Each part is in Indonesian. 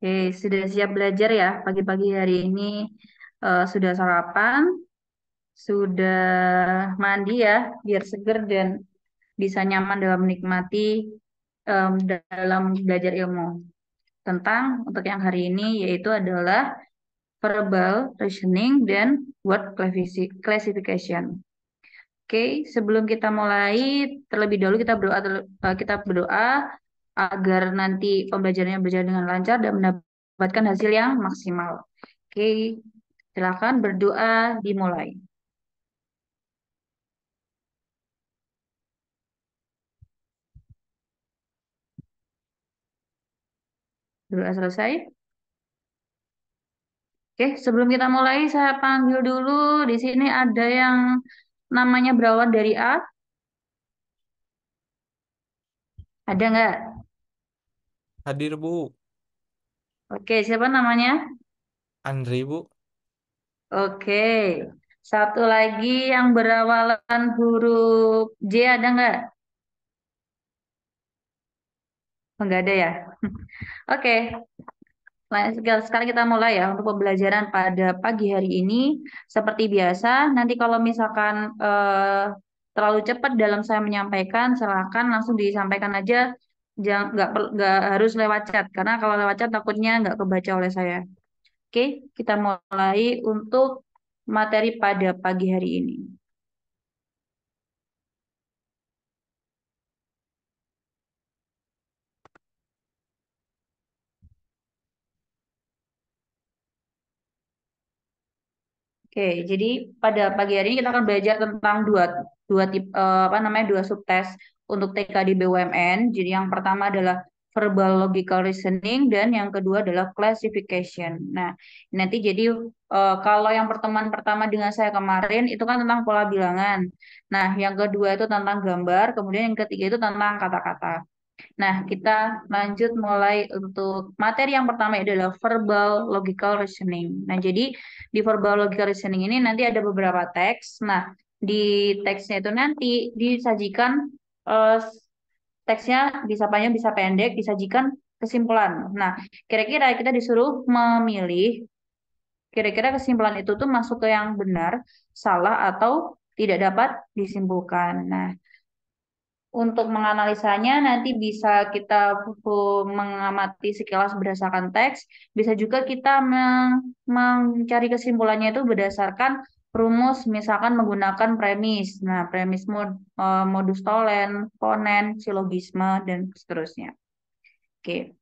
Oke, sudah siap belajar ya pagi-pagi hari ini. Sudah sarapan, sudah mandi ya, biar seger dan bisa nyaman dalam menikmati dalam belajar ilmu. Tentang untuk yang hari ini yaitu adalah verbal reasoning dan word classification. Oke, sebelum kita mulai, terlebih dahulu kita berdoa agar nanti pembelajarannya berjalan dengan lancar dan mendapatkan hasil yang maksimal. Oke, silakan berdoa dimulai. Doa selesai. Oke, sebelum kita mulai, saya panggil dulu. Di sini ada yang namanya berawal dari A. Ada nggak? Hadir Bu, Oke, siapa namanya? Andri Bu, Oke, satu lagi yang berawalan huruf J ada nggak? Oh, nggak ada ya? Oke, sekarang kita mulai ya untuk pembelajaran pada pagi hari ini. Seperti biasa, nanti kalau misalkan terlalu cepat dalam saya menyampaikan, silakan langsung disampaikan aja. Jangan nggak harus lewat chat karena kalau lewat chat takutnya nggak kebaca oleh saya. Oke, kita mulai untuk materi pada pagi hari ini. Oke, jadi pada pagi hari ini kita akan belajar tentang dua dua tip apa namanya dua subtes untuk TK di BUMN. Jadi yang pertama adalah verbal logical reasoning dan yang kedua adalah classification. Nah, nanti jadi kalau yang pertemuan pertama dengan saya kemarin itu kan tentang pola bilangan. Nah, yang kedua itu tentang gambar, kemudian yang ketiga itu tentang kata-kata. Nah, kita lanjut mulai untuk materi yang pertama adalah verbal logical reasoning. Nah, jadi di verbal logical reasoning ini nanti ada beberapa teks. Nah, di teksnya itu nanti disajikan eh, teksnya bisa panjang, bisa pendek, disajikan kesimpulan. Nah, kira-kira kita disuruh memilih kira-kira kesimpulan itu tuh masuk ke yang benar, salah, atau tidak dapat disimpulkan. Nah, untuk menganalisanya nanti bisa kita mengamati sekilas berdasarkan teks, bisa juga kita mencari kesimpulannya itu berdasarkan rumus, misalkan menggunakan premis. Nah, premis modus tolen, ponen, silogisme, dan seterusnya. Oke.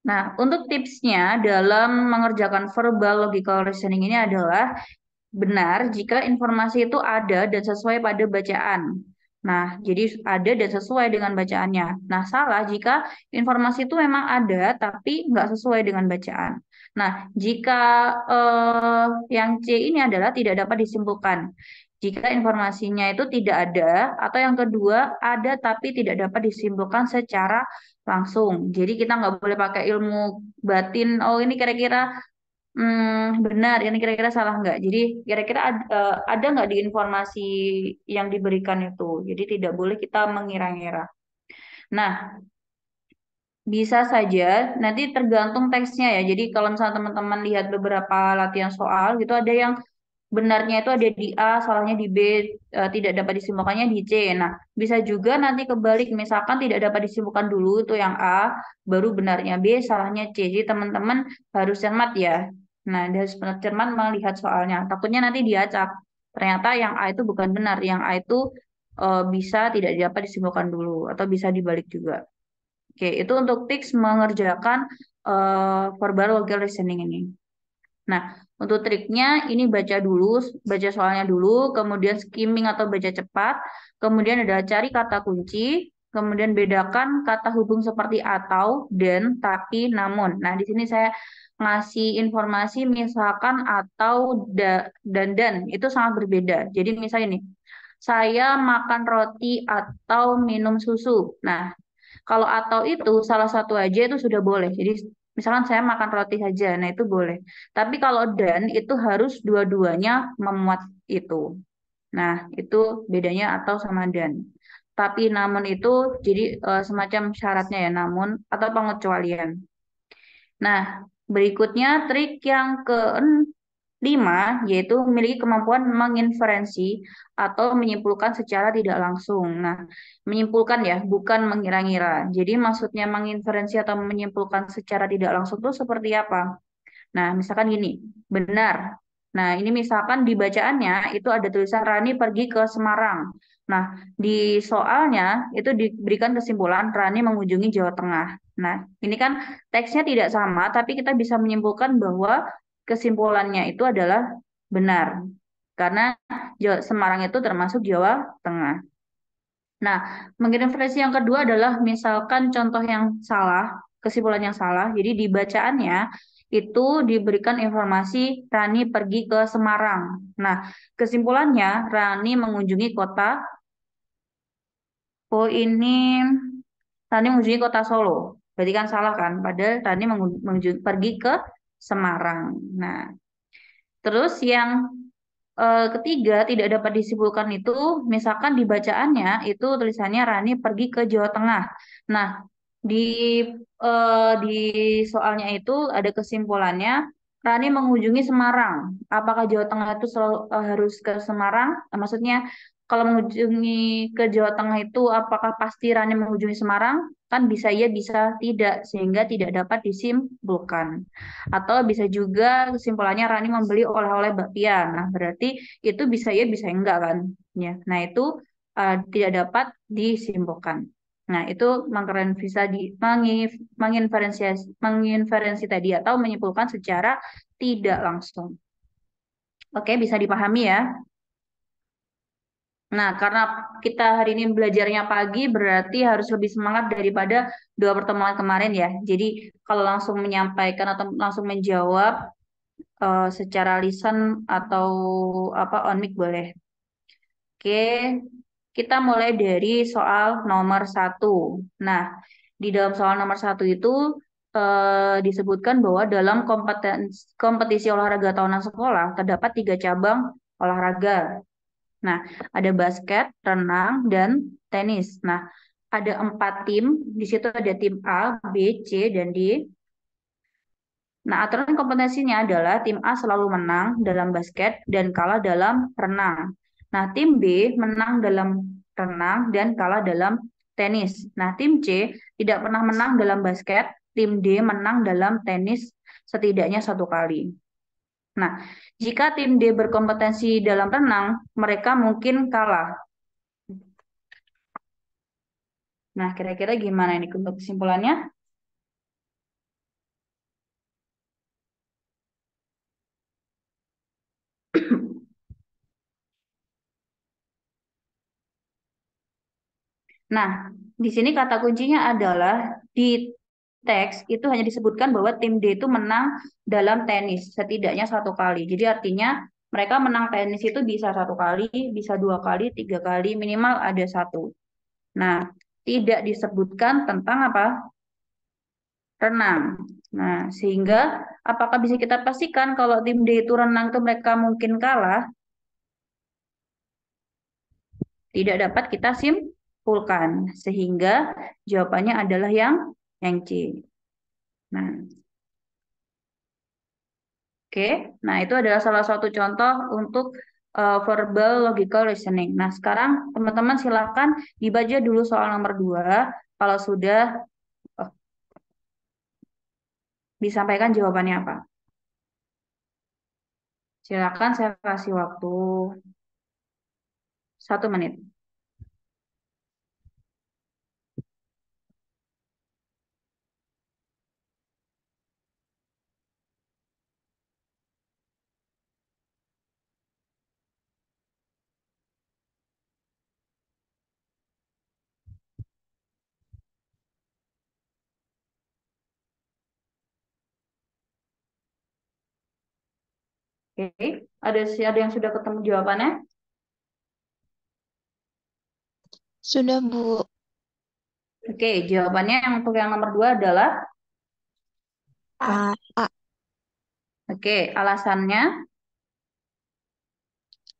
Nah, untuk tipsnya dalam mengerjakan verbal logical reasoning ini adalah benar jika informasi itu ada dan sesuai pada bacaan. Nah, jadi ada dan sesuai dengan bacaannya. Nah, salah jika informasi itu memang ada tapi nggak sesuai dengan bacaan. Nah, jika yang C ini adalah tidak dapat disimpulkan. Jika informasinya itu tidak ada, atau yang kedua ada tapi tidak dapat disimpulkan secara langsung. Jadi kita nggak boleh pakai ilmu batin. Oh, ini kira-kira benar, ini kira-kira salah nggak? Jadi kira-kira ada nggak di informasi yang diberikan itu? Jadi tidak boleh kita mengira-ngira. Nah, bisa saja nanti tergantung teksnya ya. Jadi kalau misalnya teman-teman lihat beberapa latihan soal gitu ada yang benarnya itu ada di A, salahnya di B, tidak dapat disimpulkannya di C. Nah, bisa juga nanti kebalik, misalkan tidak dapat disimpulkan dulu itu yang A, baru benarnya B, salahnya C. Jadi teman-teman harus cermat ya. Nah, harus cermat melihat soalnya. Takutnya nanti diacak. Ternyata yang A itu bukan benar, yang A itu bisa tidak dapat disimpulkan dulu atau bisa dibalik juga. Oke, itu untuk tips mengerjakan verbal logical reasoning ini. Nah, untuk triknya ini baca dulu, baca soalnya dulu, kemudian skimming atau baca cepat, kemudian ada cari kata kunci, kemudian bedakan kata hubung seperti atau, dan, tapi, namun. Nah, di sini saya ngasih informasi misalkan atau dan itu sangat berbeda. Jadi misalnya nih, saya makan roti atau minum susu. Nah, kalau atau itu salah satu aja itu sudah boleh. Jadi misalkan saya makan roti saja, nah itu boleh. Tapi kalau dan itu harus dua-duanya memuat itu. Nah, itu bedanya atau sama dan. tapi namun itu jadi semacam syaratnya ya, namun atau pengecualian. Nah, berikutnya trik yang kelima yaitu memiliki kemampuan menginferensi atau menyimpulkan secara tidak langsung. Nah, menyimpulkan ya, bukan mengira-ngira. Jadi maksudnya menginferensi atau menyimpulkan secara tidak langsung itu seperti apa? Nah, misalkan gini, benar. Nah, ini misalkan di bacaannya itu ada tulisan Rani pergi ke Semarang. Nah, di soalnya itu diberikan kesimpulan Rani mengunjungi Jawa Tengah. Nah, ini kan teksnya tidak sama, tapi kita bisa menyimpulkan bahwa kesimpulannya itu adalah benar. Karena Semarang itu termasuk Jawa Tengah. Nah, mungkin versi yang kedua adalah misalkan contoh yang salah, kesimpulan yang salah. Jadi di bacaannya itu diberikan informasi Rani pergi ke Semarang. Nah, kesimpulannya Rani mengunjungi kota, oh ini Rani mengunjungi kota Solo. Berarti kan salah kan? Padahal Rani pergi ke Semarang. Nah, terus yang ketiga tidak dapat disimpulkan itu misalkan di bacaannya itu tulisannya Rani pergi ke Jawa Tengah. Nah, di di soalnya itu ada kesimpulannya Rani mengunjungi Semarang. Apakah Jawa Tengah itu selalu harus ke Semarang? Maksudnya kalau mengunjungi ke Jawa Tengah itu apakah pasti Rani mengunjungi Semarang? Kan bisa ya, bisa tidak, sehingga tidak dapat disimpulkan. Atau bisa juga kesimpulannya Rani membeli oleh-oleh bakpia. Nah, berarti itu bisa ya, bisa enggak kan? Ya. Nah, itu tidak dapat disimpulkan. Nah, itu bisa menginferensi tadi atau menyimpulkan secara tidak langsung. Oke, bisa dipahami ya. Nah, karena kita hari ini belajarnya pagi, berarti harus lebih semangat daripada dua pertemuan kemarin ya. Jadi, kalau langsung menyampaikan atau langsung menjawab secara lisan atau apa on mic boleh. Oke, kita mulai dari soal nomor satu. Nah, di dalam soal nomor satu itu disebutkan bahwa dalam kompetisi olahraga tahunan sekolah terdapat tiga cabang olahraga. Nah, ada basket, renang, dan tenis. Nah, ada empat tim. Di situ ada tim A, B, C, dan D. Nah, aturan kompetensinya adalah tim A selalu menang dalam basket dan kalah dalam renang. Nah, tim B menang dalam renang dan kalah dalam tenis. Nah, tim C tidak pernah menang dalam basket, tim D menang dalam tenis setidaknya satu kali. Nah, jika tim D berkompetensi dalam renang, mereka mungkin kalah. Nah, kira-kira gimana ini untuk kesimpulannya? Nah, di sini kata kuncinya adalah di teks itu hanya disebutkan bahwa tim D itu menang dalam tenis setidaknya satu kali. Jadi artinya mereka menang tenis itu bisa satu kali, bisa dua kali, tiga kali, minimal ada satu. Nah, tidak disebutkan tentang apa? Renang. Nah, sehingga apakah bisa kita pastikan kalau tim D itu renang itu mereka mungkin kalah? Tidak dapat kita simpulkan. Sehingga jawabannya adalah yang C. Nah, oke. Nah, itu adalah salah satu contoh untuk verbal logical reasoning. Nah, sekarang teman-teman silakan dibaca dulu soal nomor 2. Kalau sudah oh, disampaikan jawabannya apa. Silakan saya kasih waktu 1 menit. Oke. Ada yang sudah ketemu jawabannya? Sudah, Bu. Oke, jawabannya yang untuk yang nomor 2 adalah A. A. oke, alasannya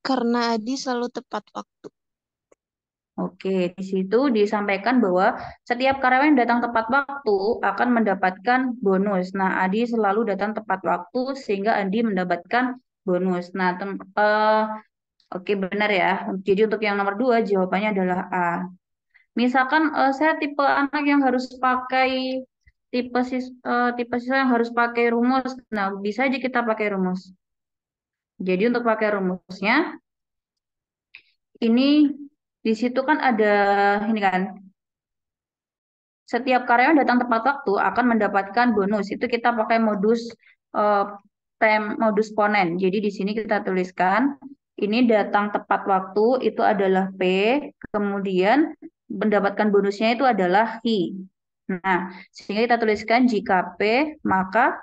Karena Adi selalu tepat waktu. Oke, di situ disampaikan bahwa setiap karyawan yang datang tepat waktu akan mendapatkan bonus. Nah, Adi selalu datang tepat waktu sehingga Adi mendapatkan bonus. Nah, oke benar ya. Jadi untuk yang nomor dua jawabannya adalah A. Misalkan saya tipe anak yang harus pakai tipe siswa yang harus pakai rumus. Nah, bisa aja kita pakai rumus. Jadi untuk pakai rumusnya ini di situ kan ada ini kan. Setiap karyawan datang tepat waktu akan mendapatkan bonus. Itu kita pakai eh, modus ponen. Jadi di sini kita tuliskan ini datang tepat waktu itu adalah P, kemudian mendapatkan bonusnya itu adalah Hi. Nah, sehingga kita tuliskan jika P maka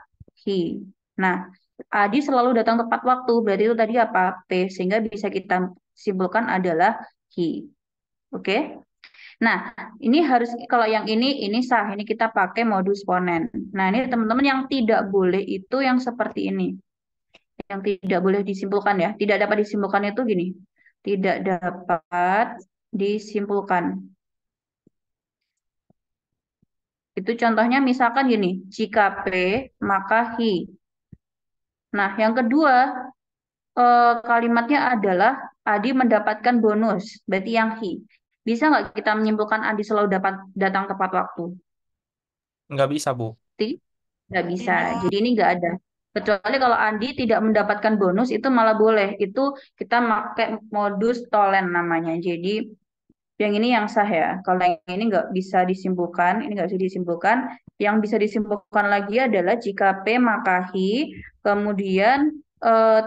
Hi. Nah, Adi selalu datang tepat waktu, berarti itu tadi apa? P, sehingga bisa kita simpulkan adalah Hi. Oke? Nah, ini harus kalau yang ini sah. Ini kita pakai modus ponen. Nah, ini teman-teman yang tidak boleh itu yang seperti ini. Yang tidak boleh disimpulkan ya. Tidak dapat disimpulkan itu gini. Tidak dapat disimpulkan. Itu contohnya misalkan gini, jika P maka Hi. Nah, yang kedua kalimatnya adalah Adi mendapatkan bonus. Berarti yang Hi. Bisa nggak kita menyimpulkan Adi selalu dapat datang tepat waktu? Nggak bisa, Bu. Nggak bisa. Tidak. Jadi ini nggak ada. Kecuali kalau Andi tidak mendapatkan bonus itu malah boleh. Itu kita pakai modus tolen namanya. Jadi yang ini yang sah ya. Kalau yang ini nggak bisa disimpulkan, ini nggak bisa disimpulkan. Yang bisa disimpulkan lagi adalah jika P maka Hi, kemudian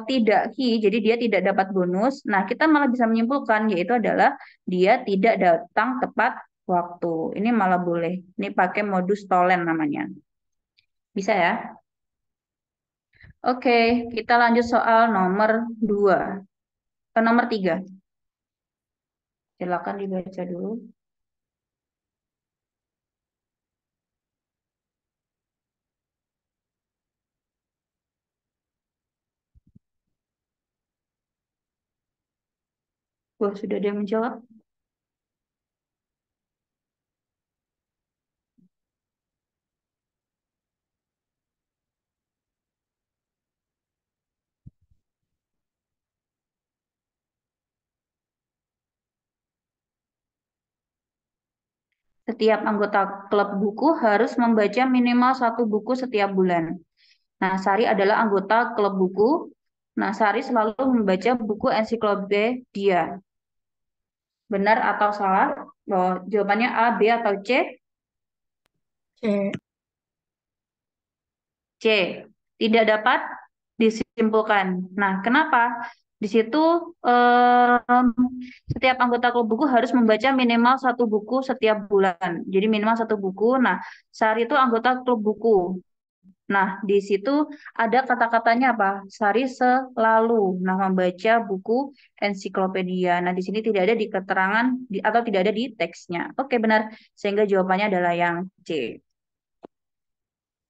tidak Hi, jadi dia tidak dapat bonus. Nah, kita malah bisa menyimpulkan yaitu adalah dia tidak datang tepat waktu. Ini malah boleh. Ini pakai modus tolen namanya. Bisa ya? Oke, kita lanjut soal nomor 2. Nomor 3. Silakan dibaca dulu. Wah, sudah ada yang menjawab. Setiap anggota klub buku harus membaca minimal satu buku setiap bulan. Nah, Sari adalah anggota klub buku. Nah, Sari selalu membaca buku ensiklopedia. Benar atau salah? Oh, jawabannya A, B, atau C? C. C. Tidak dapat disimpulkan. Nah, kenapa? Di situ em, setiap anggota klub buku harus membaca minimal satu buku setiap bulan. Jadi minimal satu buku. Nah, Sari itu anggota klub buku. Nah, di situ ada kata-katanya apa? Sari selalu nah membaca buku ensiklopedia. Nah, di sini tidak ada di keterangan atau tidak ada di teksnya. Oke, benar. Sehingga jawabannya adalah yang C.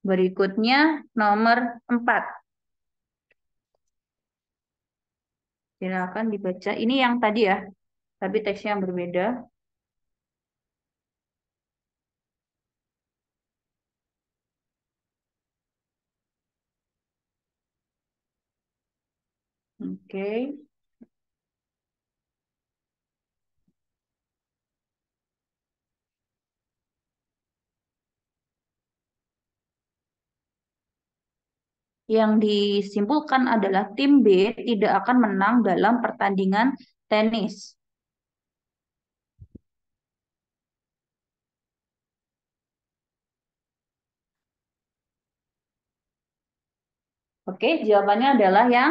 Berikutnya nomor 4. Silakan dibaca. Ini yang tadi ya, tapi teksnya yang berbeda. Oke. Yang disimpulkan adalah tim B tidak akan menang dalam pertandingan tenis. Oke, jawabannya adalah A.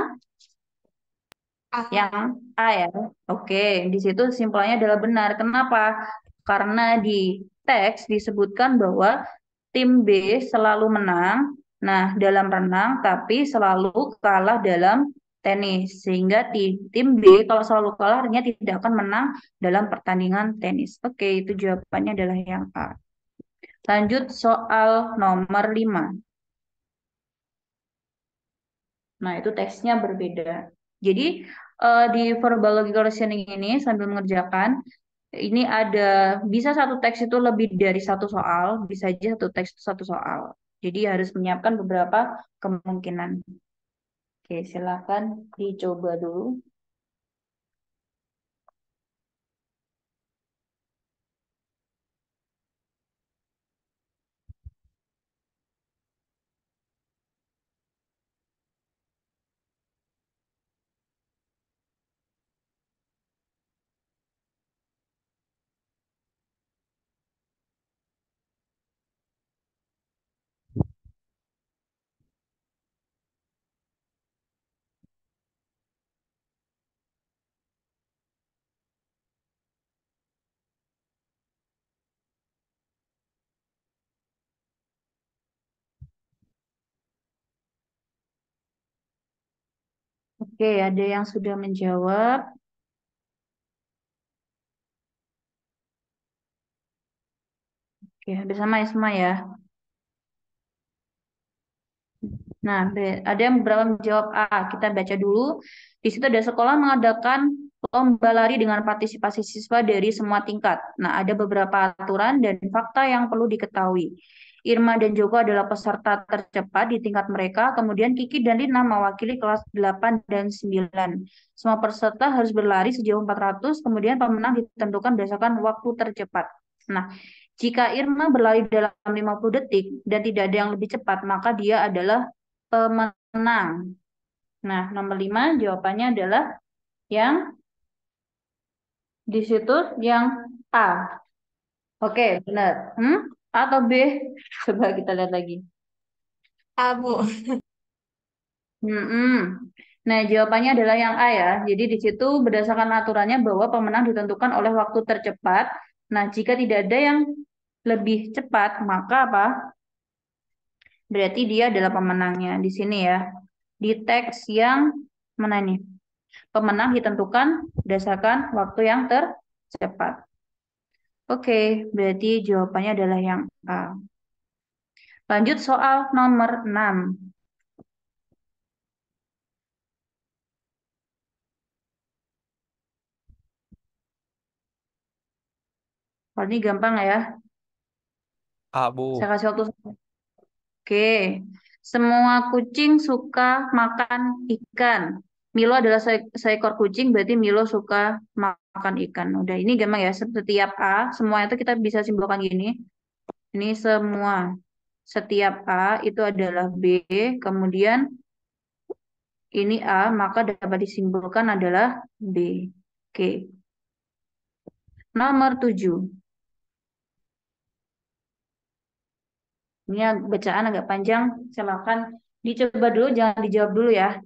yang A ya. Oke, di situ simpulannya adalah benar. Kenapa? Karena di teks disebutkan bahwa tim B selalu menang, nah dalam renang, tapi selalu kalah dalam tenis. Sehingga tim B kalau selalu kalah artinya tidak akan menang dalam pertandingan tenis. Oke, itu jawabannya adalah yang A. Lanjut soal nomor 5. Nah, itu teksnya berbeda. Jadi, di verbal logical reasoning ini sambil mengerjakan, Ini ada bisa satu teks itu lebih dari satu soal, bisa aja satu teks itu satu soal. Jadi harus menyiapkan beberapa kemungkinan. Oke, silakan dicoba dulu. Oke, ada yang sudah menjawab. Oke, hampir sama ya semua ya. Nah, ada yang beberapa menjawab A. Kita baca dulu. Di situ ada sekolah mengadakan lomba lari dengan partisipasi siswa dari semua tingkat. Nah, ada beberapa aturan dan fakta yang perlu diketahui. Irma dan Joko adalah peserta tercepat di tingkat mereka, kemudian Kiki dan Lina mewakili kelas 8 dan 9. Semua peserta harus berlari sejauh 400, kemudian pemenang ditentukan berdasarkan waktu tercepat. Nah, jika Irma berlari dalam 50 detik dan tidak ada yang lebih cepat, maka dia adalah pemenang. Nah, nomor 5 jawabannya adalah yang di situ yang A. Oke, benar. A atau B? Coba kita lihat lagi. Abu. Hmm. Nah, jawabannya adalah yang A ya. Jadi di situ berdasarkan aturannya bahwa pemenang ditentukan oleh waktu tercepat. Nah, jika tidak ada yang lebih cepat, maka apa? Berarti dia adalah pemenangnya di sini ya. Di teks yang mana nih? Pemenang ditentukan berdasarkan waktu yang tercepat. Oke, berarti jawabannya adalah yang A. Lanjut soal nomor 6. Soal ini gampang ya. A, Saya Bu. kasih waktu. Oke. Semua kucing suka makan ikan. Milo adalah seekor kucing, berarti Milo suka makan ikan. Udah, ini gampang ya. Setiap A, semua itu kita bisa simpulkan gini. Ini semua. Setiap A itu adalah B, kemudian ini A, maka dapat disimpulkan adalah B. Oke. Nomor 7. Ini bacaan agak panjang. Silakan dicoba dulu, jangan dijawab dulu ya.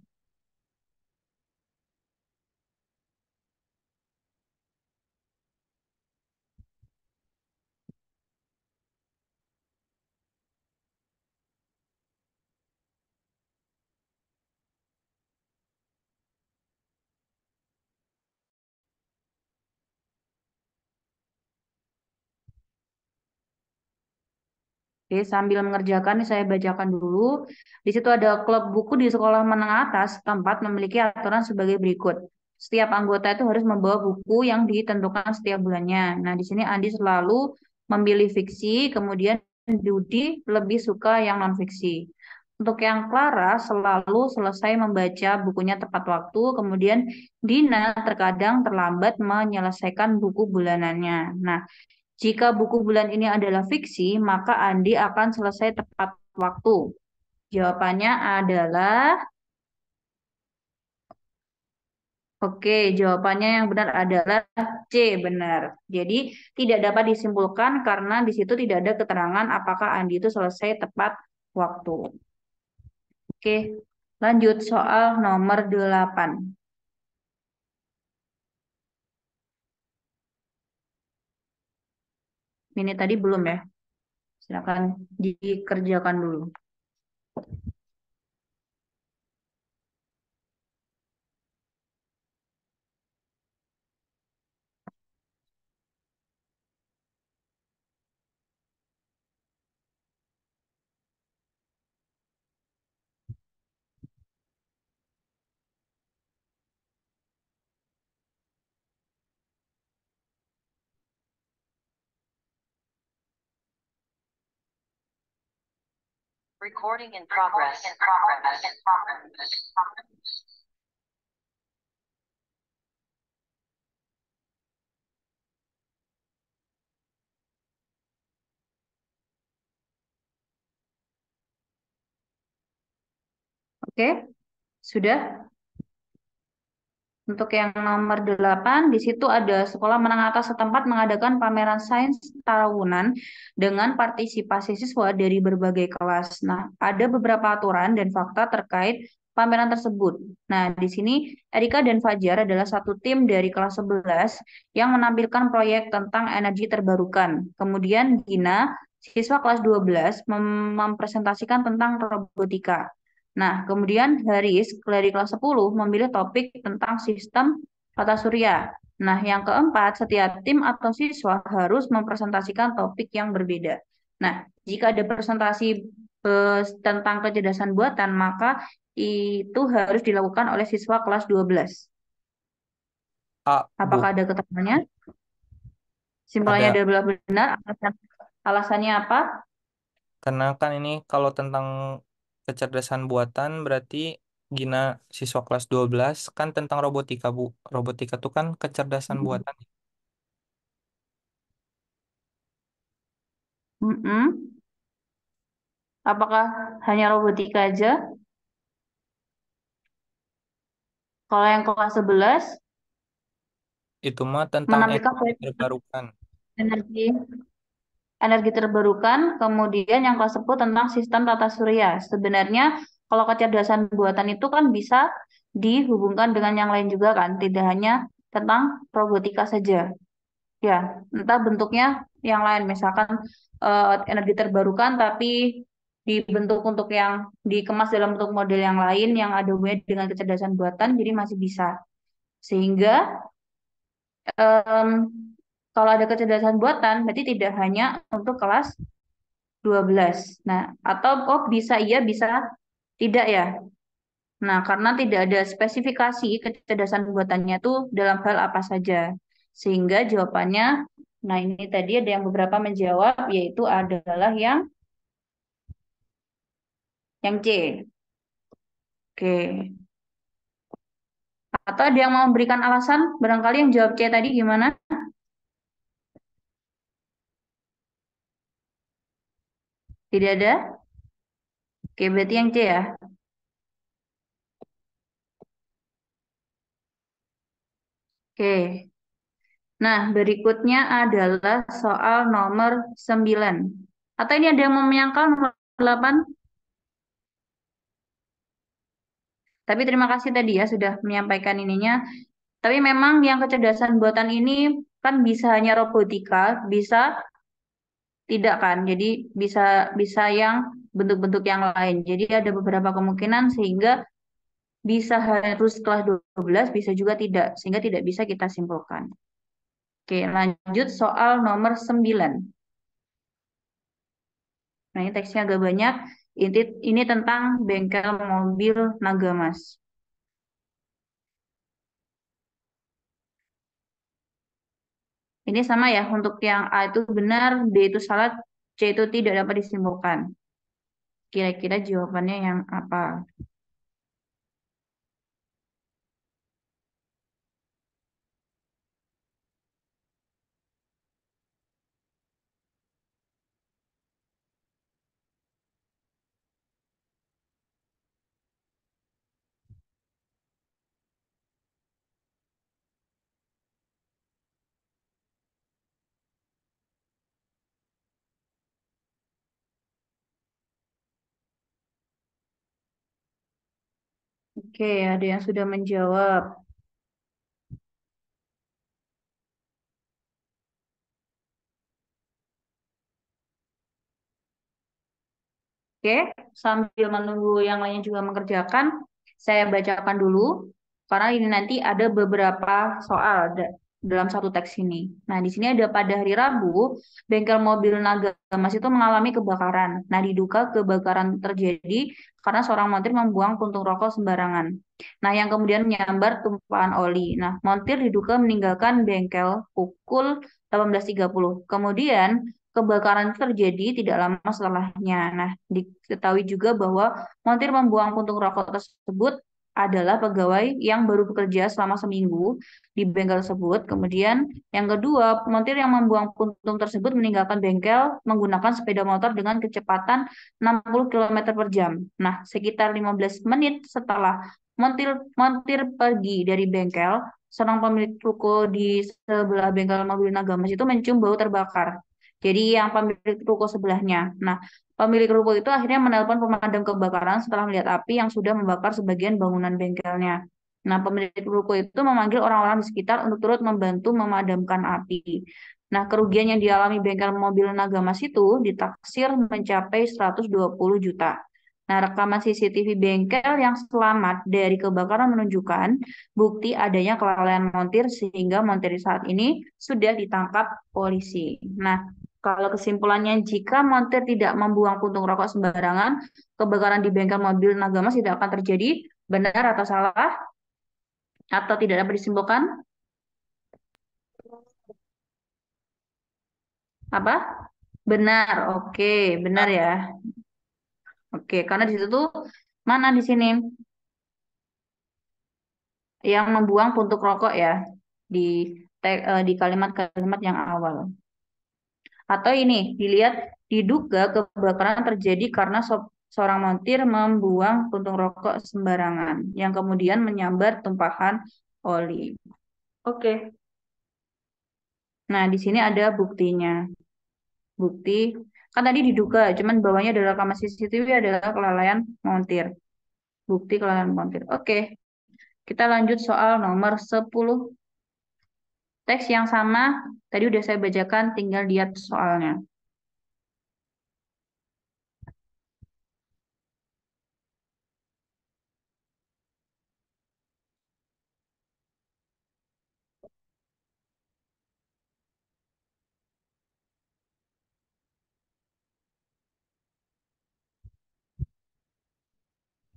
Oke, sambil mengerjakan ini saya bacakan dulu. Di situ ada klub buku di sekolah menengah atas tempat memiliki aturan sebagai berikut. Setiap anggota itu harus membawa buku yang ditentukan setiap bulannya. Nah, di sini Andi selalu memilih fiksi, kemudian Dudi lebih suka yang non fiksi. Untuk yang Clara selalu selesai membaca bukunya tepat waktu, kemudian Dina terkadang terlambat menyelesaikan buku bulanannya. Nah, jika buku bulan ini adalah fiksi, maka Andi akan selesai tepat waktu. Jawabannya adalah oke, jawabannya yang benar adalah C, benar. Jadi tidak dapat disimpulkan karena di situ tidak ada keterangan apakah Andi itu selesai tepat waktu. Oke, lanjut soal nomor 8. Ini tadi belum ya. Silakan dikerjakan dulu. Recording in progress. Oke, sudah. Untuk yang nomor 8, di situ ada sekolah menengah atas setempat mengadakan pameran sains tahunan dengan partisipasi siswa dari berbagai kelas. Nah, ada beberapa aturan dan fakta terkait pameran tersebut. Nah, di sini Erika dan Fajar adalah satu tim dari kelas 11 yang menampilkan proyek tentang energi terbarukan. Kemudian Gina, siswa kelas 12, mempresentasikan tentang robotika. Nah, kemudian Haris dari kelas 10 memilih topik tentang sistem tata surya. Nah, yang keempat, setiap tim atau siswa harus mempresentasikan topik yang berbeda. Nah, jika ada presentasi tentang kecerdasan buatan, maka itu harus dilakukan oleh siswa kelas 12. Bu. Apakah ada keterangannya? Simpulannya Ada. adalah benar. Alasannya apa? Karena kan ini kalau tentang kecerdasan buatan berarti Gina siswa kelas 12 kan tentang robotika, Bu. Robotika itu kan kecerdasan buatan. Mm-mm. Apakah hanya robotika aja? Kalau yang kelas 11 Itu mah tentang menampilkan energi proyek terbarukan. energi energi terbarukan, kemudian yang kelas 10 tentang sistem tata surya. Sebenarnya kalau kecerdasan buatan itu kan bisa dihubungkan dengan yang lain juga kan, tidak hanya tentang robotika saja. Ya, entah bentuknya yang lain, misalkan energi terbarukan tapi dibentuk untuk yang dikemas dalam bentuk model yang lain yang ada hubungannya dengan kecerdasan buatan, jadi masih bisa. Sehingga em, kalau ada kecerdasan buatan, berarti tidak hanya untuk kelas 12. Nah, atau oh bisa iya, bisa tidak ya. Nah, karena tidak ada spesifikasi kecerdasan buatannya itu dalam hal apa saja. Sehingga jawabannya, nah ini tadi ada yang beberapa menjawab, yaitu adalah yang C. Oke. Atau ada yang mau memberikan alasan, barangkali yang jawab C tadi gimana? Tidak ada? Oke, berarti yang C ya. Oke. Nah, berikutnya adalah soal nomor 9. Atau ini ada yang mau menyangkal nomor 8? Tapi terima kasih tadi ya sudah menyampaikan ininya. Tapi memang yang kecerdasan buatan ini kan bisa hanya robotika, bisa tidak kan. Jadi bisa bisa yang bentuk-bentuk yang lain. Jadi ada beberapa kemungkinan sehingga bisa harus kelas 12, bisa juga tidak. Sehingga tidak bisa kita simpulkan. Oke, lanjut soal nomor 9. Nah, ini teksnya agak banyak. Ini tentang bengkel mobil Nagamas. Ini sama ya, untuk yang A itu benar, B itu salah, C itu tidak dapat disimpulkan. Kira-kira jawabannya yang apa? Oke, ada yang sudah menjawab. Oke, sambil menunggu yang lainnya juga mengerjakan, saya bacakan dulu karena ini nanti ada beberapa soal dalam satu teks ini. Nah, di sini ada pada hari Rabu, bengkel mobil Nagamas itu mengalami kebakaran. Nah, diduga kebakaran terjadi karena seorang montir membuang puntung rokok sembarangan. Nah, yang kemudian menyambar tumpahan oli. Nah, montir diduga meninggalkan bengkel pukul 18.30. Kemudian kebakaran itu terjadi tidak lama setelahnya. Nah, diketahui juga bahwa montir membuang puntung rokok tersebut adalah pegawai yang baru bekerja selama seminggu di bengkel tersebut. Kemudian yang kedua, montir yang membuang puntung tersebut meninggalkan bengkel menggunakan sepeda motor dengan kecepatan 60 km per jam. Nah, sekitar 15 menit setelah montir montir pergi dari bengkel, seorang pemilik ruko di sebelah bengkel mobil Nagamas itu mencium bau terbakar. Jadi yang pemilik ruko sebelahnya. Nah, pemilik ruko itu akhirnya menelpon pemadam kebakaran setelah melihat api yang sudah membakar sebagian bangunan bengkelnya. Nah, pemilik ruko itu memanggil orang-orang di sekitar untuk turut membantu memadamkan api. Nah, kerugian yang dialami bengkel mobil Nagamas itu ditaksir mencapai 120 juta. Nah, rekaman CCTV bengkel yang selamat dari kebakaran menunjukkan bukti adanya kelalaian montir sehingga montir saat ini sudah ditangkap polisi. Nah, kalau kesimpulannya jika montir tidak membuang puntung rokok sembarangan, kebakaran di bengkel mobil Nagamas tidak akan terjadi. Benar atau salah? Atau tidak dapat disimpulkan? Apa? Benar. Oke, benar Benar, ya. Bu. Oke, karena di situ tuh mana di sini yang membuang puntung rokok ya di di kalimat-kalimat yang awal. Atau ini dilihat diduga kebakaran terjadi karena seorang montir membuang puntung rokok sembarangan yang kemudian menyambar tumpahan oli. Oke. Nah, di sini ada buktinya. Bukti kan tadi diduga, cuman bawahnya adalah rekaman CCTV adalah kelalaian montir. Bukti kelalaian montir. Oke, kita lanjut soal nomor 10. Teks yang sama tadi udah saya bacakan, tinggal lihat soalnya.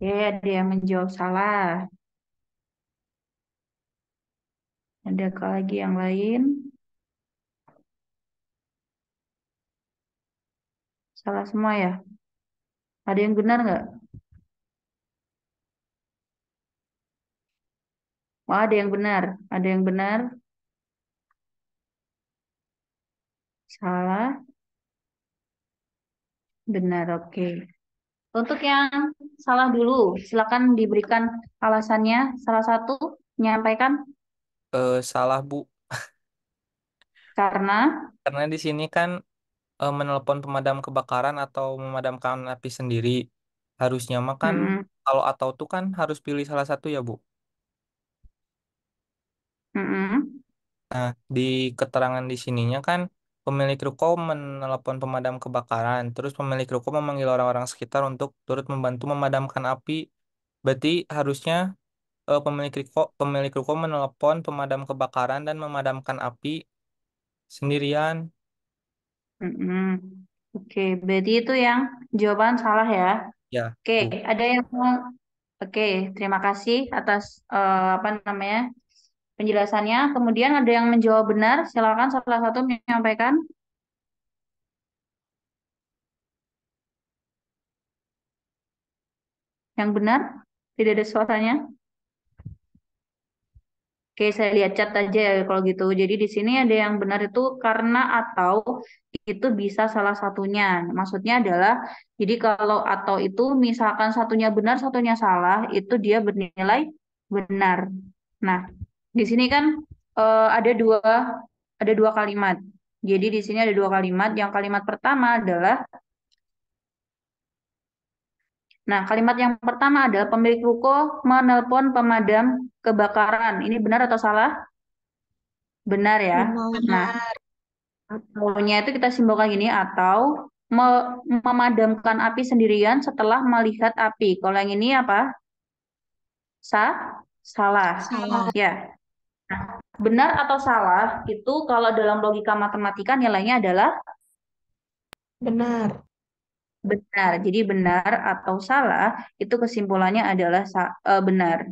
Oke, ada yang menjawab salah. Adakah lagi yang lain? Salah semua ya? Ada yang benar nggak? Oh, ada yang benar. Ada yang benar. Salah. Benar, oke. Untuk yang salah dulu, silakan diberikan alasannya. Salah satu, menyampaikan Salah, Bu. karena. Karena di sini kan menelpon pemadam kebakaran atau memadamkan api sendiri. Harusnya mah kan Mm-mm, kalau atau tuh kan harus pilih salah satu ya, Bu. mm-mm, Nah, di keterangan di sininya kan pemilik ruko menelepon pemadam kebakaran, terus pemilik ruko memanggil orang-orang sekitar untuk turut membantu memadamkan api. Berarti harusnya pemilik ruko menelepon pemadam kebakaran dan memadamkan api sendirian. mm-mm. Oke, berarti itu yang jawaban salah ya. Ya, Oke, Bu. ada yang mau. Oke, terima kasih atas apa namanya penjelasannya. Kemudian ada yang menjawab benar. Silakan salah satu menyampaikan yang benar. Tidak ada suaranya. Oke, saya lihat chat aja ya kalau gitu. Jadi di sini ada yang benar itu karena atau itu bisa salah satunya. Maksudnya adalah, jadi kalau atau itu misalkan satunya benar, satunya salah, itu dia bernilai benar. Nah, di sini kan ada dua kalimat. Jadi di sini ada dua kalimat. Yang kalimat pertama adalah, nah kalimat yang pertama adalah pemilik ruko menelpon pemadam kebakaran. Ini benar atau salah? Benar ya. Nah, Benar. ataunya itu kita simpulkan gini, atau memadamkan api sendirian setelah melihat api. Kalau yang ini apa? Salah. Salah. Ya. Benar atau salah itu kalau dalam logika matematika nilainya adalah Benar. benar. Jadi benar atau salah itu kesimpulannya adalah benar.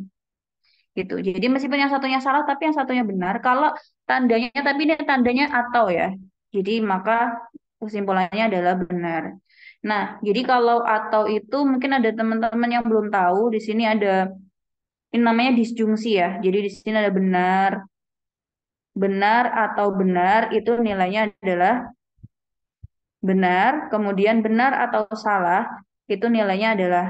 Gitu. Jadi meskipun yang satunya salah tapi yang satunya benar. Kalau tandanya tapi ini tandanya atau ya. Jadi maka Kesimpulannya adalah benar. Nah, jadi kalau atau itu mungkin ada teman-teman yang belum tahu, di sini ada ini namanya disjungsi ya. Jadi di sini ada benar, benar atau benar itu nilainya adalah benar, kemudian benar atau salah itu nilainya adalah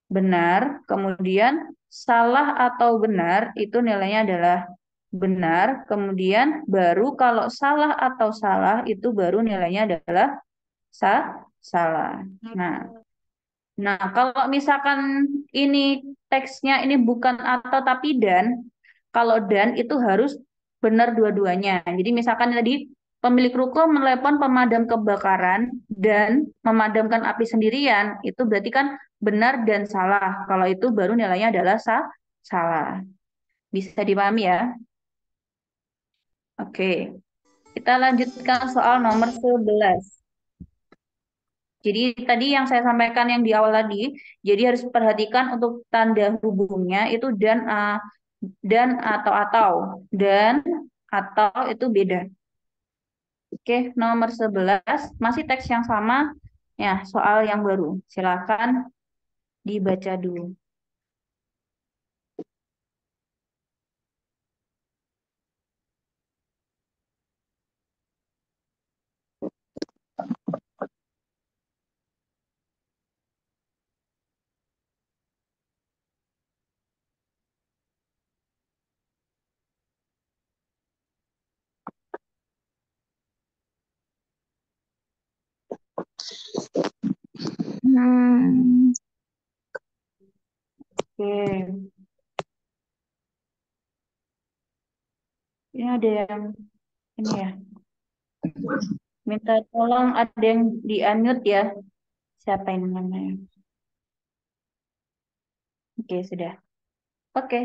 benar, kemudian salah atau benar itu nilainya adalah benar, kemudian baru kalau salah atau salah itu baru nilainya adalah salah. Nah, kalau misalkan ini teksnya ini bukan atau tapi dan, kalau dan itu harus benar dua-duanya. Jadi misalkan tadi pemilik ruko menelepon pemadam kebakaran dan memadamkan api sendirian, itu berarti kan benar dan salah. Kalau itu baru nilainya adalah salah. Bisa dipahami ya? Oke, kita lanjutkan soal nomor 11. Jadi tadi yang saya sampaikan yang di awal tadi, jadi harus perhatikan untuk tanda hubungnya itu dan atau dan atau itu beda. Oke, nomor 11 masih teks yang sama ya, soal yang baru. Silakan dibaca dulu. Hmm, Oke, ini ada yang ini ya. Minta tolong ada yang di-unmute ya. Siapa yang namanya? Oke, sudah. Oke,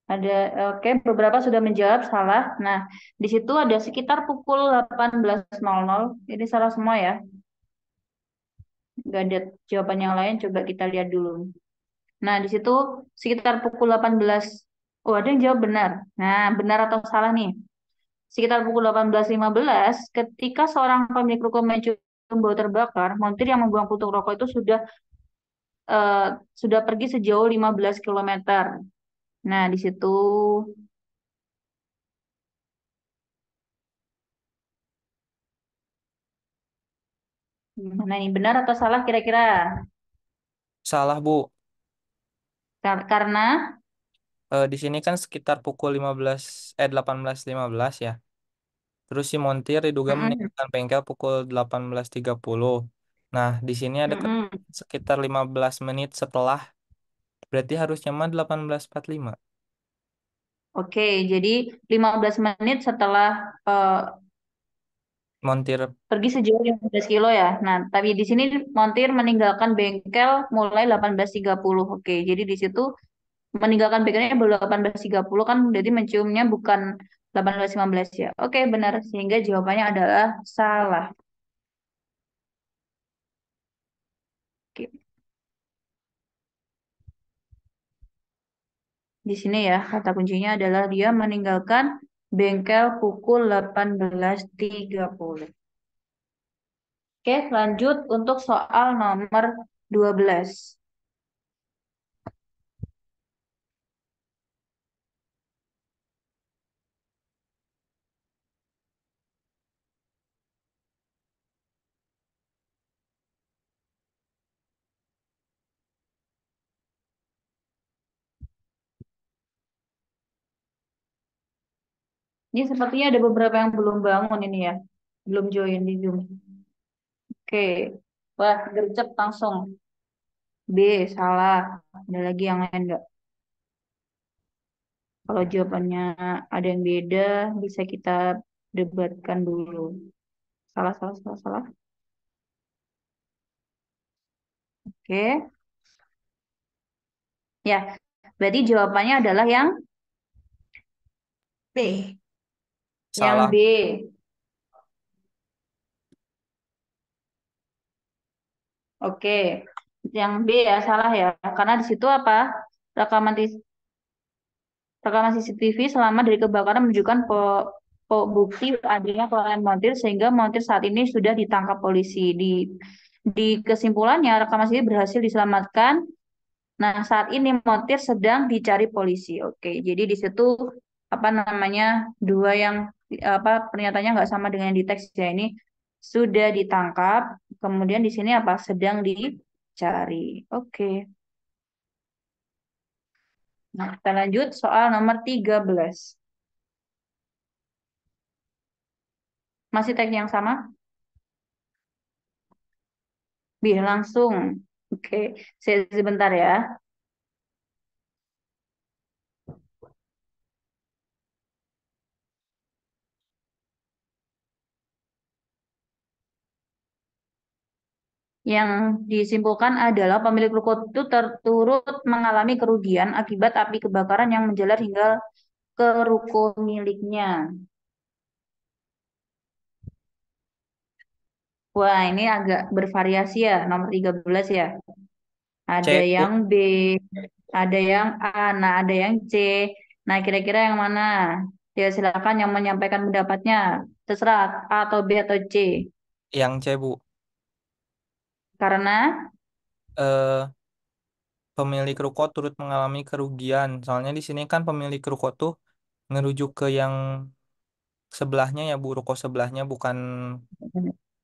ada oke beberapa sudah menjawab salah. Nah, di situ ada sekitar pukul 18.00. Jadi salah semua ya. Nggak ada jawaban yang lain. Coba kita lihat dulu. Nah, di situ sekitar pukul 18. Oh, ada yang jawab benar. Nah, benar atau salah nih? Sekitar pukul 18.15, ketika seorang pemilik ruko mencium bau terbakar, montir yang membuang puntung rokok itu eh, sudah pergi sejauh 15 kilometer. Nah, di situ mana ini benar atau salah kira-kira? Salah, Bu. Karena Di sini kan sekitar pukul 18.15 ya. Terus si montir diduga mm-mm, meninggalkan bengkel pukul 18.30. Nah, di sini ada mm-mm. sekitar 15 menit setelah, berarti harusnya mah 18.45. Oke, jadi 15 menit setelah Montir pergi sejauh 15 kilo ya. Nah, tapi di sini montir meninggalkan bengkel mulai 18.30. Oke, jadi di situ meninggalkan bengkelnya baru 18.30 kan jadi menciumnya bukan 18.15 ya. Oke, benar. Sehingga jawabannya adalah salah. Oke. Di sini ya, kata kuncinya adalah dia meninggalkan bengkel pukul 18.30. Oke, lanjut untuk soal nomor 12. Ini sepertinya ada beberapa yang belum bangun ini ya. Belum join di Zoom. Oke. Wah, gercep langsung. B, salah. Ada lagi yang lain nggak? Kalau jawabannya ada yang beda, bisa kita debatkan dulu. Salah, salah, salah, salah. Oke. Ya, berarti jawabannya adalah B. yang salah. B. Oke. Yang B ya, salah ya. Karena di situ apa? Rekaman tis- Rekaman CCTV selama dari kebakaran menunjukkan bukti adanya kelalaian montir sehingga montir saat ini sudah ditangkap polisi. Di kesimpulannya rekaman CCTV berhasil diselamatkan. Nah, saat ini montir sedang dicari polisi. Oke, jadi di situ apa namanya dua yang apa pernyataannya nggak sama dengan yang di teks ya ini sudah ditangkap. Kemudian di sini apa sedang dicari. Oke. Nah, kita lanjut soal nomor 13. Masih teks yang sama? Biar langsung. Oke, saya sebentar ya. Yang disimpulkan adalah pemilik ruko itu turut mengalami kerugian akibat api kebakaran yang menjalar hingga ke ruko miliknya. Wah, ini agak bervariasi ya, nomor 13 ya. Ada C, Bu. yang B, ada yang A, nah ada yang C. Nah, kira-kira yang mana? Ya, silakan yang menyampaikan pendapatnya. Terserah A atau B atau C. Yang C, Bu. Karena Eh, Pemilik ruko turut mengalami kerugian. Soalnya di sini kan pemilik ruko tuh ngerujuk ke yang sebelahnya ya, Bu. Ruko sebelahnya bukan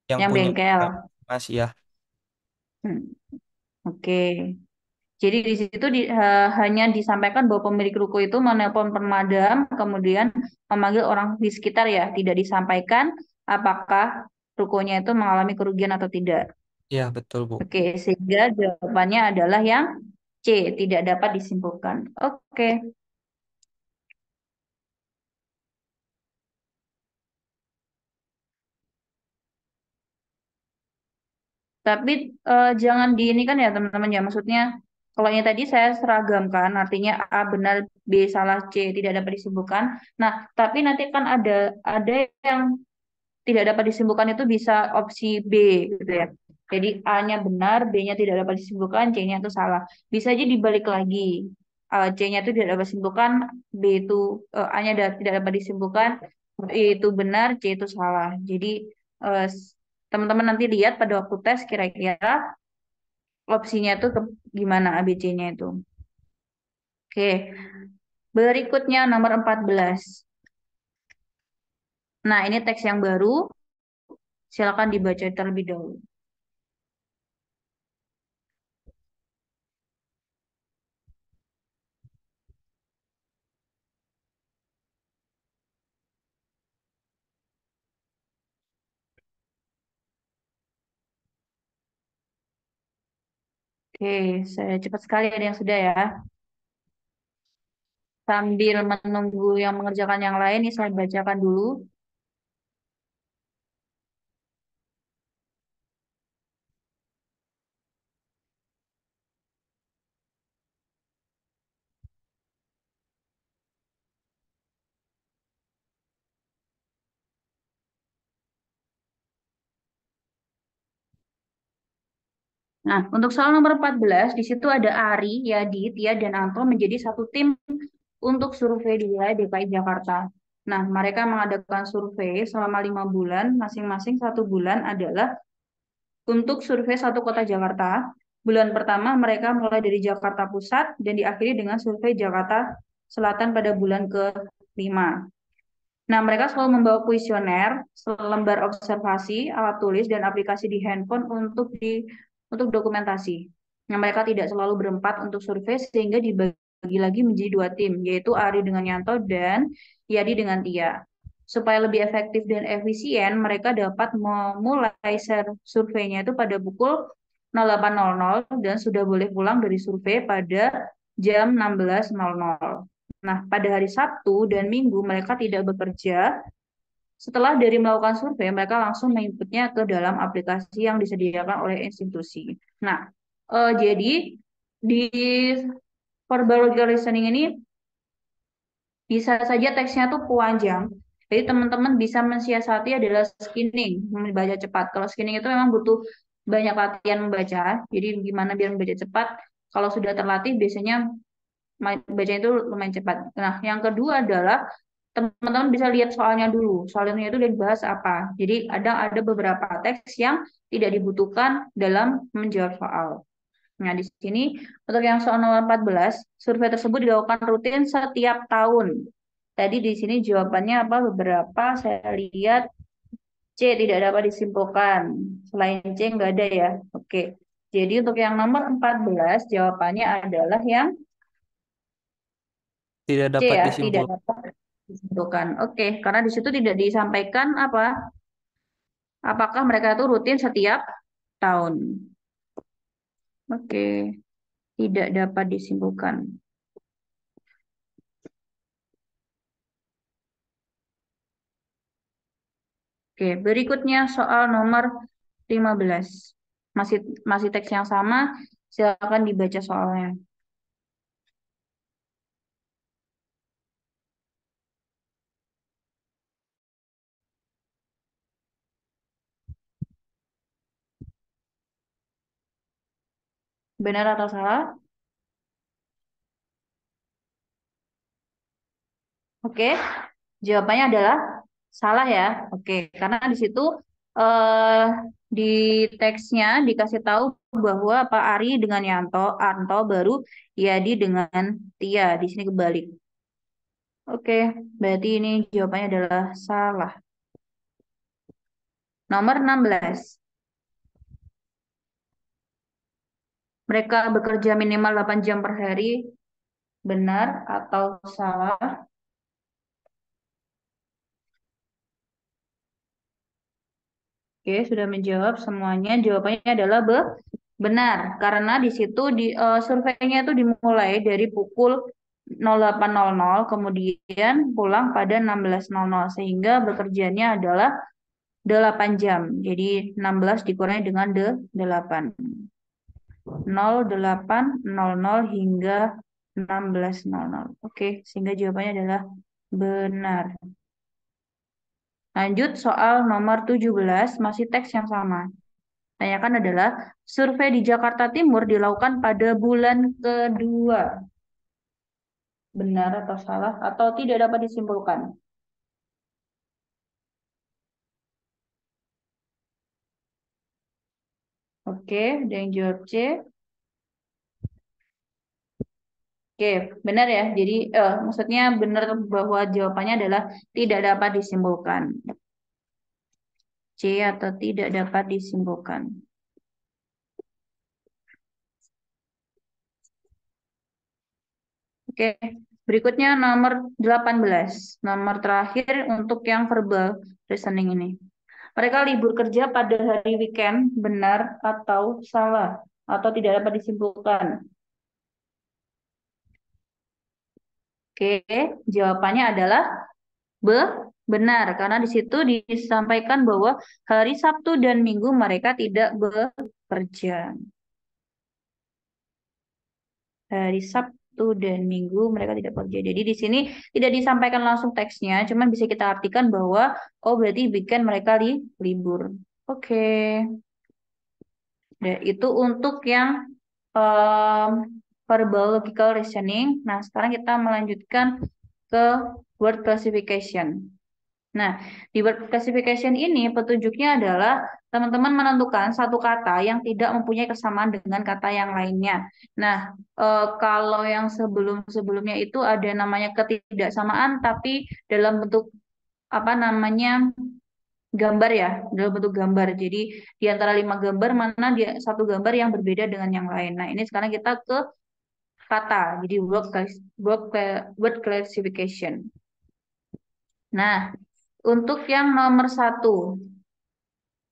yang yang punya bengkel. Mas ya. Hmm, oke. Jadi di situ hanya disampaikan bahwa pemilik ruko itu menelpon pemadam, kemudian memanggil orang di sekitar ya. Tidak disampaikan apakah rukonya itu mengalami kerugian atau tidak. Iya, betul, Bu. Oke, sehingga jawabannya adalah yang C, tidak dapat disimpulkan. Oke, tapi jangan di ini kan ya teman-teman ya. Maksudnya kalau yang tadi saya seragamkan, artinya A benar, B salah, C tidak dapat disimpulkan. Nah, tapi nanti kan ada yang tidak dapat disimpulkan itu bisa opsi B gitu ya. Jadi A-nya benar, B-nya tidak dapat disimpulkan, C-nya itu salah. Bisa aja dibalik lagi. C-nya itu tidak dapat disimpulkan, B itu A-nya tidak dapat disimpulkan, B itu benar, C itu salah. Jadi eh, s- teman-teman nanti lihat pada waktu tes kira-kira opsinya itu gimana ABC-nya itu. Oke, berikutnya nomor 14. Nah, ini teks yang baru, silakan dibaca terlebih dahulu. Oke, saya cepat sekali ada yang sudah ya. Sambil menunggu yang mengerjakan yang lain, ini saya bacakan dulu. Nah, untuk soal nomor 14, di situ ada Ari, Yadi, Tia, dan Anto menjadi satu tim untuk survei di wilayah DKI Jakarta. Nah, mereka mengadakan survei selama 5 bulan, masing-masing 1 bulan adalah untuk survei satu kota Jakarta. Bulan pertama mereka mulai dari Jakarta Pusat dan diakhiri dengan survei Jakarta Selatan pada bulan ke-5. Nah, mereka selalu membawa kuesioner, selembar observasi, alat tulis, dan aplikasi di handphone untuk dokumentasi. Nah, mereka tidak selalu berempat untuk survei sehingga dibagi lagi menjadi 2 tim, yaitu Ari dengan Yanto dan Yadi dengan Tia. Supaya lebih efektif dan efisien, mereka dapat memulai surveinya itu pada pukul 08.00 dan sudah boleh pulang dari survei pada jam 16.00. Nah, pada hari Sabtu dan Minggu mereka tidak bekerja. Setelah dari melakukan survei, mereka langsung menginputnya ke dalam aplikasi yang disediakan oleh institusi. Nah, jadi di verbal logical listening ini bisa saja teksnya tuh panjang. Jadi teman-teman bisa mensiasati adalah skimming, membaca cepat. Kalau skimming itu memang butuh banyak latihan membaca. Jadi gimana biar membaca cepat? Kalau sudah terlatih biasanya bacanya itu lumayan cepat. Nah, yang kedua adalah teman-teman bisa lihat soalnya dulu. Soalnya itu dibahas apa. Jadi ada beberapa teks yang tidak dibutuhkan dalam menjawab soal. Nah, di sini untuk yang soal nomor 14, survei tersebut dilakukan rutin setiap tahun. Tadi di sini jawabannya apa? Beberapa saya lihat C tidak dapat disimpulkan. Selain C nggak ada ya. Oke. Jadi untuk yang nomor 14 jawabannya adalah yang Tidak C dapat ya, tidak disimpulkan. dapat disimpulkan. Oke, karena di situ tidak disampaikan apa? Apakah mereka itu rutin setiap tahun? Oke, tidak dapat disimpulkan. Oke, berikutnya soal nomor 15. Masih masih teks yang sama, silakan dibaca soalnya. Benar atau salah? Oke, jawabannya adalah salah ya. Oke, karena di situ eh di teksnya dikasih tahu bahwa Pak Ari dengan Anto baru Yadi dengan Tia. Di sini kebalik. Oke, berarti ini jawabannya adalah salah. Nomor 16. Mereka bekerja minimal 8 jam per hari. Benar atau salah? Oke, sudah menjawab semuanya. Jawabannya adalah benar. Karena di situ surveinya itu dimulai dari pukul 08.00, kemudian pulang pada 16.00. Sehingga bekerjanya adalah 8 jam. Jadi 16 dikurangi dengan 8. 08.00 hingga 16.00. Oke, sehingga jawabannya adalah benar. Lanjut soal nomor 17, masih teks yang sama. Tanyakan adalah, survei di Jakarta Timur dilakukan pada bulan kedua. Benar atau salah? Atau tidak dapat disimpulkan? Oke, ada yang jawab C. Oke, benar ya. Jadi, maksudnya benar bahwa jawabannya adalah tidak dapat disimpulkan. C atau tidak dapat disimpulkan. Oke, berikutnya nomor 18. Nomor terakhir untuk yang verbal listening ini. Mereka libur kerja pada hari weekend, benar atau salah? Atau tidak dapat disimpulkan? Oke, jawabannya adalah be benar. Karena di situ disampaikan bahwa hari Sabtu dan Minggu mereka tidak bekerja. Hari Sabtu dan Minggu mereka tidak bekerja. Jadi di sini tidak disampaikan langsung teksnya, cuman bisa kita artikan bahwa oh berarti weekend mereka libur. Oke. Ya, itu untuk yang em, verbal logical reasoning. Nah, sekarang kita melanjutkan ke word classification. Nah, di word classification ini petunjuknya adalah teman-teman menentukan satu kata yang tidak mempunyai kesamaan dengan kata yang lainnya. Nah, kalau yang sebelum-sebelumnya itu ada namanya ketidaksamaan, tapi dalam bentuk apa namanya gambar ya, dalam bentuk gambar. Jadi di antara 5 gambar mana dia satu gambar yang berbeda dengan yang lain. Nah, ini sekarang kita ke kata. Jadi word classification. Nah, untuk yang nomor 1,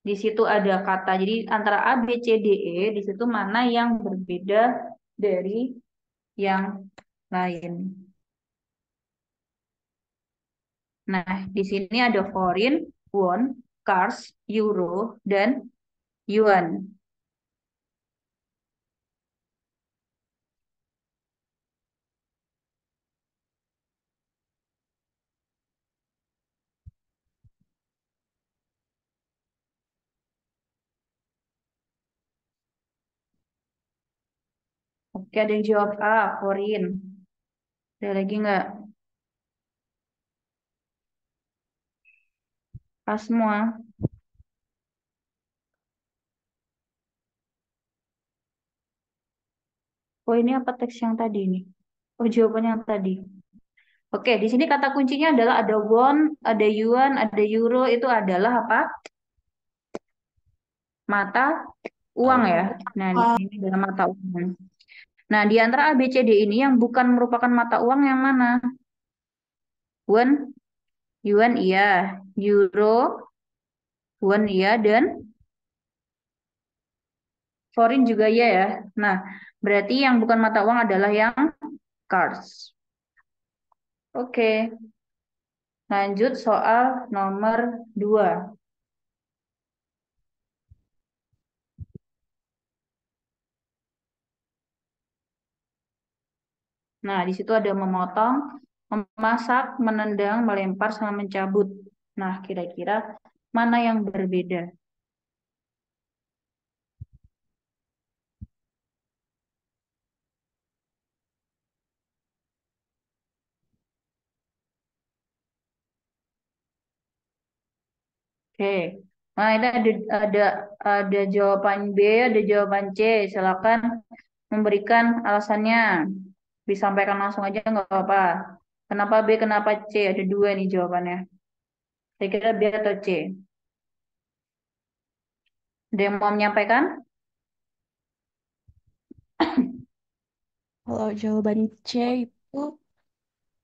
di situ ada kata. Jadi antara A, B, C, D, E, di situ mana yang berbeda dari yang lain. Nah, di sini ada foreign, won, cars, euro, dan yuan. Oke, ada yang jawab A, foreign. Ada lagi nggak? A semua. Oh, ini apa teks yang tadi nih? Oh, jawabannya yang tadi. Oke, di sini kata kuncinya adalah ada won, ada yuan, ada euro, itu adalah apa? Mata uang ya. Tahu. Nah, di Ah, sini adalah mata uang. Nah, di antara A, B, C, D ini yang bukan merupakan mata uang yang mana? Won, yuan iya, euro, won iya, dan foreign juga iya ya. Nah, berarti yang bukan mata uang adalah yang cards. Oke, lanjut soal nomor 2. Nah, di situ ada memotong, memasak, menendang, melempar, sama mencabut. Nah, kira-kira mana yang berbeda? Oke. Nah, ini ada ada jawaban B, ada jawaban C. Silakan memberikan alasannya. Disampaikan langsung aja nggak apa-apa. Kenapa B, kenapa C? Ada dua nih jawabannya. Saya kira B atau C. Ada yang mau menyampaikan? Kalau jawaban C itu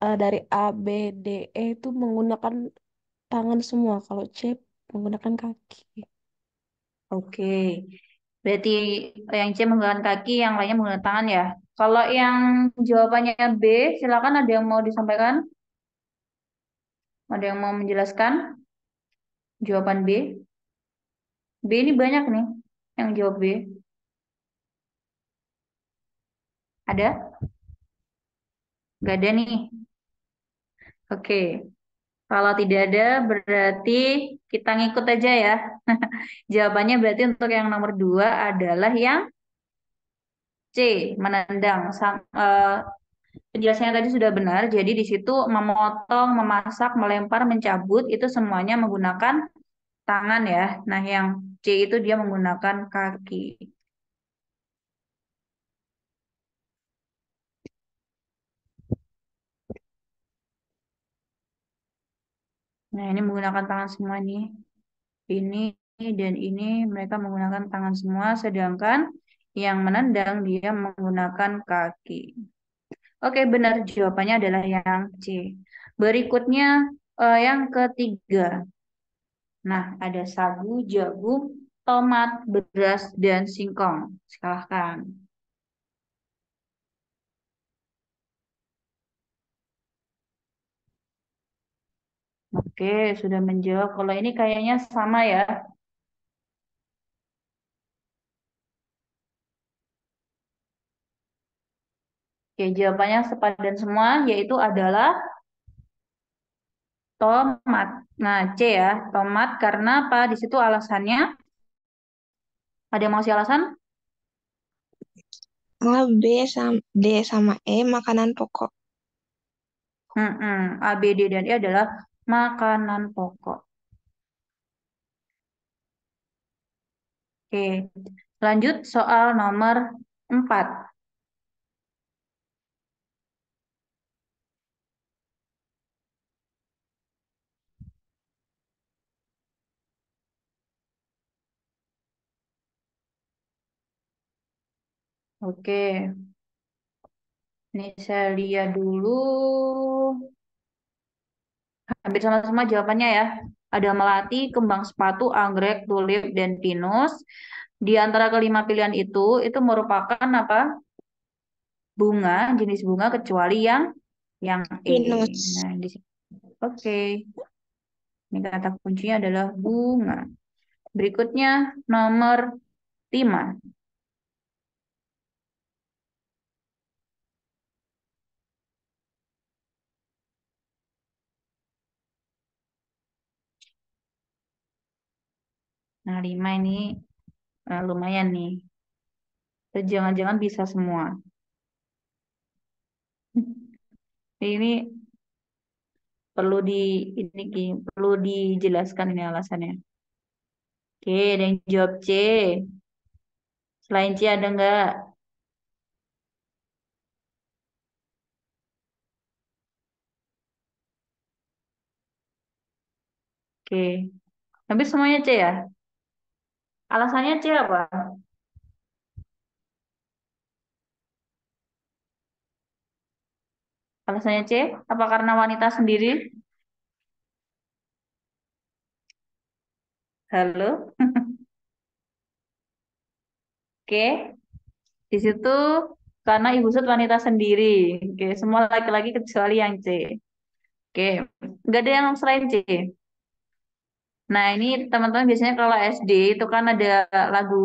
dari A, B, D, E itu menggunakan tangan semua. Kalau C menggunakan kaki. Oke. Berarti yang C menggunakan kaki, yang lainnya menggunakan tangan ya. Kalau yang jawabannya B, silakan ada yang mau disampaikan? Ada yang mau menjelaskan jawaban B? B ini banyak nih yang jawab B. Ada? Gak ada nih. Oke. Kalau tidak ada, berarti kita ngikut aja ya. Jawabannya berarti untuk yang nomor 2 adalah yang C, menendang. Penjelasannya tadi sudah benar. Jadi di situ memotong, memasak, melempar, mencabut itu semuanya menggunakan tangan ya. Nah, yang C itu dia menggunakan kaki. Nah, ini menggunakan tangan semua nih. Ini dan ini mereka menggunakan tangan semua, sedangkan yang menendang dia menggunakan kaki. Oke, benar jawabannya adalah yang C. Berikutnya yang ketiga. Nah, ada sagu, jagung, tomat, beras, dan singkong. Silahkan. Oke, sudah menjawab. Kalau ini kayaknya sama ya. Oke, jawabannya sepadan semua, yaitu adalah tomat. Nah, C ya, tomat karena apa? Di situ alasannya, ada yang mau kasih alasan? A, B, sama D sama E makanan pokok. A, B, D, dan E adalah makanan pokok. Oke, lanjut soal nomor 4. Oke, ini saya lihat dulu. Hampir sama-sama jawabannya ya. Ada melati, kembang sepatu, anggrek, tulip, dan pinus. Di antara kelima pilihan itu merupakan apa? Bunga, jenis bunga kecuali yang E. Minus. Nah, di sini. Oke, ini kata kuncinya adalah bunga. Berikutnya nomor 5. Nah, 5 ini lumayan nih. Jangan-jangan bisa semua. Ini Perlu di ini perlu dijelaskan ini alasannya. Oke, ada yang jawab C. Selain C ada nggak? Oke. Tapi semuanya C ya? Alasannya C apa? Alasannya C? Apa karena wanita sendiri? Halo? Oke. Di situ karena ibu sut wanita sendiri. Oke, semua laki-laki kecuali yang C. Oke, nggak ada yang selain C. Nah, ini teman-teman biasanya kalau SD itu kan ada lagu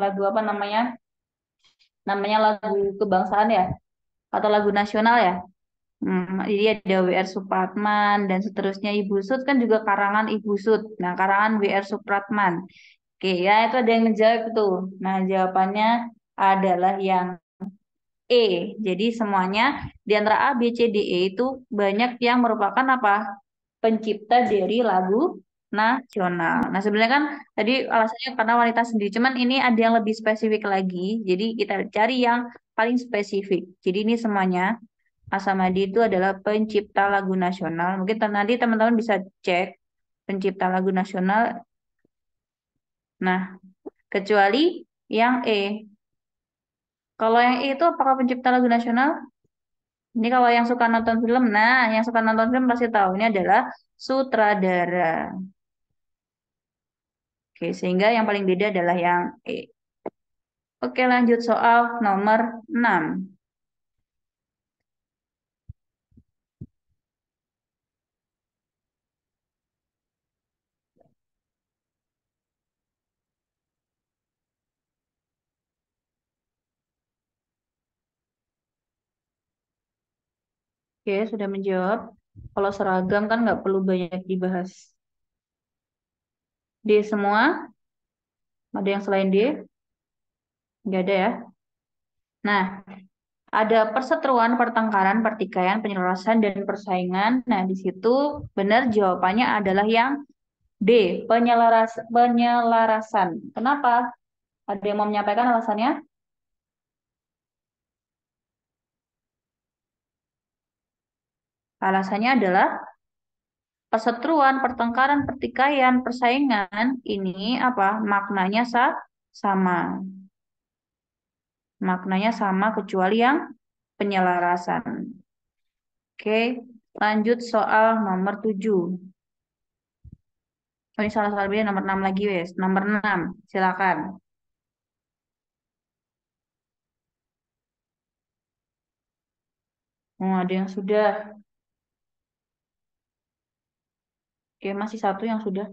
lagu apa namanya? Namanya lagu kebangsaan ya atau lagu nasional ya. Jadi ada WR Supratman dan seterusnya. Ibu Sud kan juga karangan Ibu Sud. Nah, karangan WR Supratman. Oke, ya itu ada yang ngejawab tuh. Nah, jawabannya adalah yang E. Jadi semuanya di antara A, B, C, D, E itu banyak yang merupakan apa? Pencipta dari lagu nasional. Nah, sebenarnya kan tadi alasannya karena wanita sendiri. Cuman ini ada yang lebih spesifik lagi. Jadi kita cari yang paling spesifik. Jadi ini semuanya A sama D itu adalah pencipta lagu nasional. Mungkin nanti teman-teman bisa cek pencipta lagu nasional. Nah, kecuali yang E. Kalau yang E itu apakah pencipta lagu nasional? Ini kalau yang suka nonton film, nah yang suka nonton film pasti tahu ini adalah sutradara. Oke, sehingga yang paling beda adalah yang E. Oke, lanjut soal nomor 6. Oke, sudah menjawab. Kalau seragam kan nggak perlu banyak dibahas. D semua? Ada yang selain D? Nggak ada ya? Nah, ada perseteruan, pertengkaran, pertikaian, penyelarasan, dan persaingan. Nah, di situ benar jawabannya adalah yang D, penyelarasan. Kenapa? Ada yang mau menyampaikan alasannya? Alasannya adalah perseteruan, pertengkaran, pertikaian, persaingan ini apa? Maknanya sama. Maknanya sama kecuali yang penyelarasan. Oke, lanjut soal nomor 7. Oh, ini salah satu nomor 6 lagi, wes. Nomor 6, silakan. Oh, ada yang sudah. Oke, masih satu yang sudah.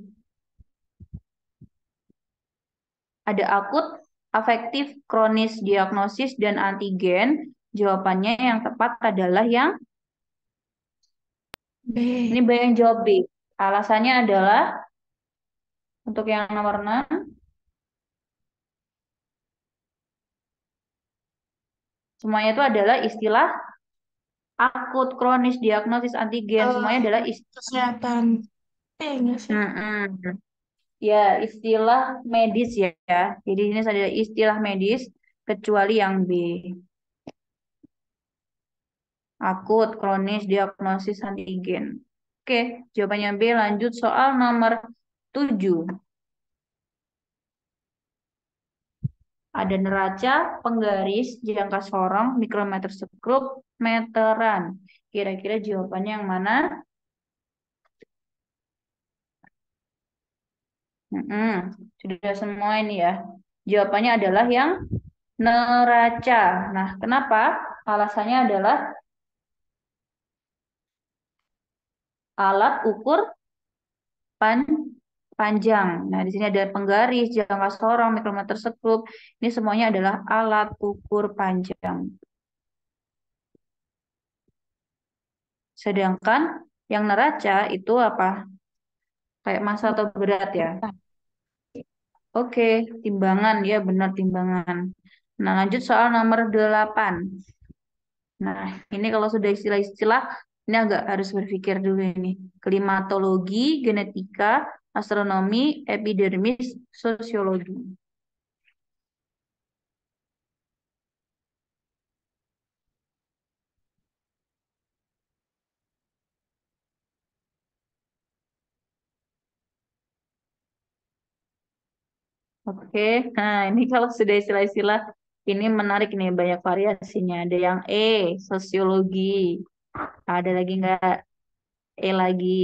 Ada akut, afektif, kronis, diagnosis, dan antigen. Jawabannya yang tepat adalah yang ini B. banyak yang jawab B. Alasannya adalah untuk yang nomor 6, semuanya itu adalah istilah akut, kronis, diagnosis, antigen. Semuanya adalah Kesehatan. Enggak sih. ya istilah medis ya. Jadi ini adalah istilah medis kecuali yang B. Akut, kronis, diagnosis, antigen. Oke, jawabannya B. Lanjut soal nomor 7. Ada neraca, penggaris, jangka sorong, mikrometer sekrup, meteran. Kira-kira jawabannya yang mana? Sudah semua ini ya. Jawabannya adalah yang neraca. Nah, kenapa? Alasannya adalah alat ukur panjang. Nah, di sini ada penggaris, jangka sorong, mikrometer sekrup. Ini semuanya adalah alat ukur panjang. Sedangkan yang neraca itu apa? Kayak massa atau berat ya? Oke, timbangan ya, benar timbangan. Nah, lanjut soal nomor 8. Nah, ini kalau sudah istilah-istilah Ini agak harus berpikir dulu ini. Klimatologi, genetika, astronomi, epidermis, sosiologi. Oke, nah ini kalau sudah istilah-istilah ini menarik nih, banyak variasinya. Ada yang sosiologi. Ada lagi nggak lagi?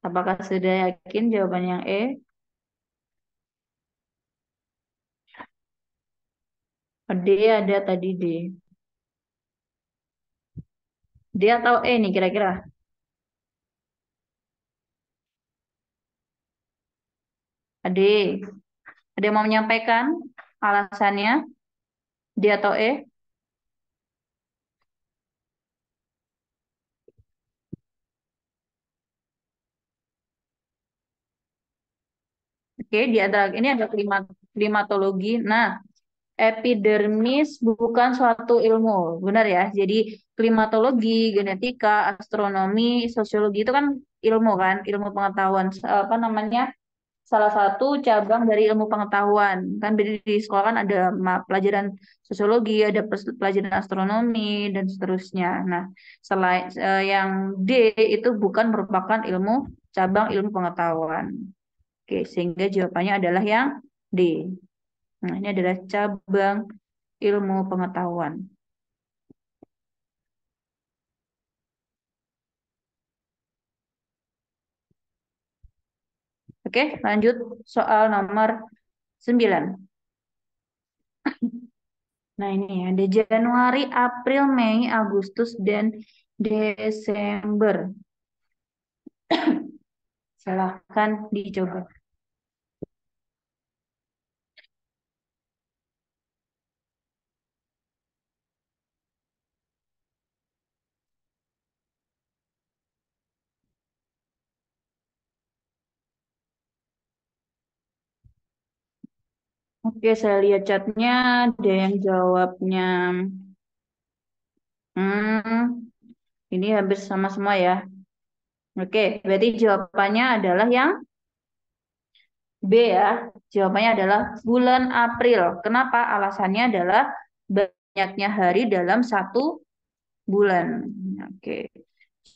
Apakah sudah yakin jawaban yang D ada tadi D. D atau nih kira-kira? Ada yang mau menyampaikan alasannya D atau Oke, di antara ini ada klimatologi. Nah, epidermis bukan suatu ilmu, benar ya? Jadi klimatologi, genetika, astronomi, sosiologi itu kan ilmu kan, ilmu pengetahuan. Apa namanya? Salah satu cabang dari ilmu pengetahuan. Kan di sekolah kan ada pelajaran sosiologi, ada pelajaran astronomi dan seterusnya. Nah, selain yang D itu bukan merupakan cabang ilmu pengetahuan. Oke, sehingga jawabannya adalah yang D. Nah, ini adalah cabang ilmu pengetahuan. Oke, lanjut soal nomor 9. Nah, ini ada Januari, April, Mei, Agustus, dan Desember. Silahkan dicoba. Oke, saya lihat chatnya ada yang jawabnya. Hmm, ini hampir sama semua ya. Oke, berarti jawabannya adalah yang B ya. Jawabannya adalah bulan April. Kenapa? Alasannya adalah banyaknya hari dalam satu bulan. Oke.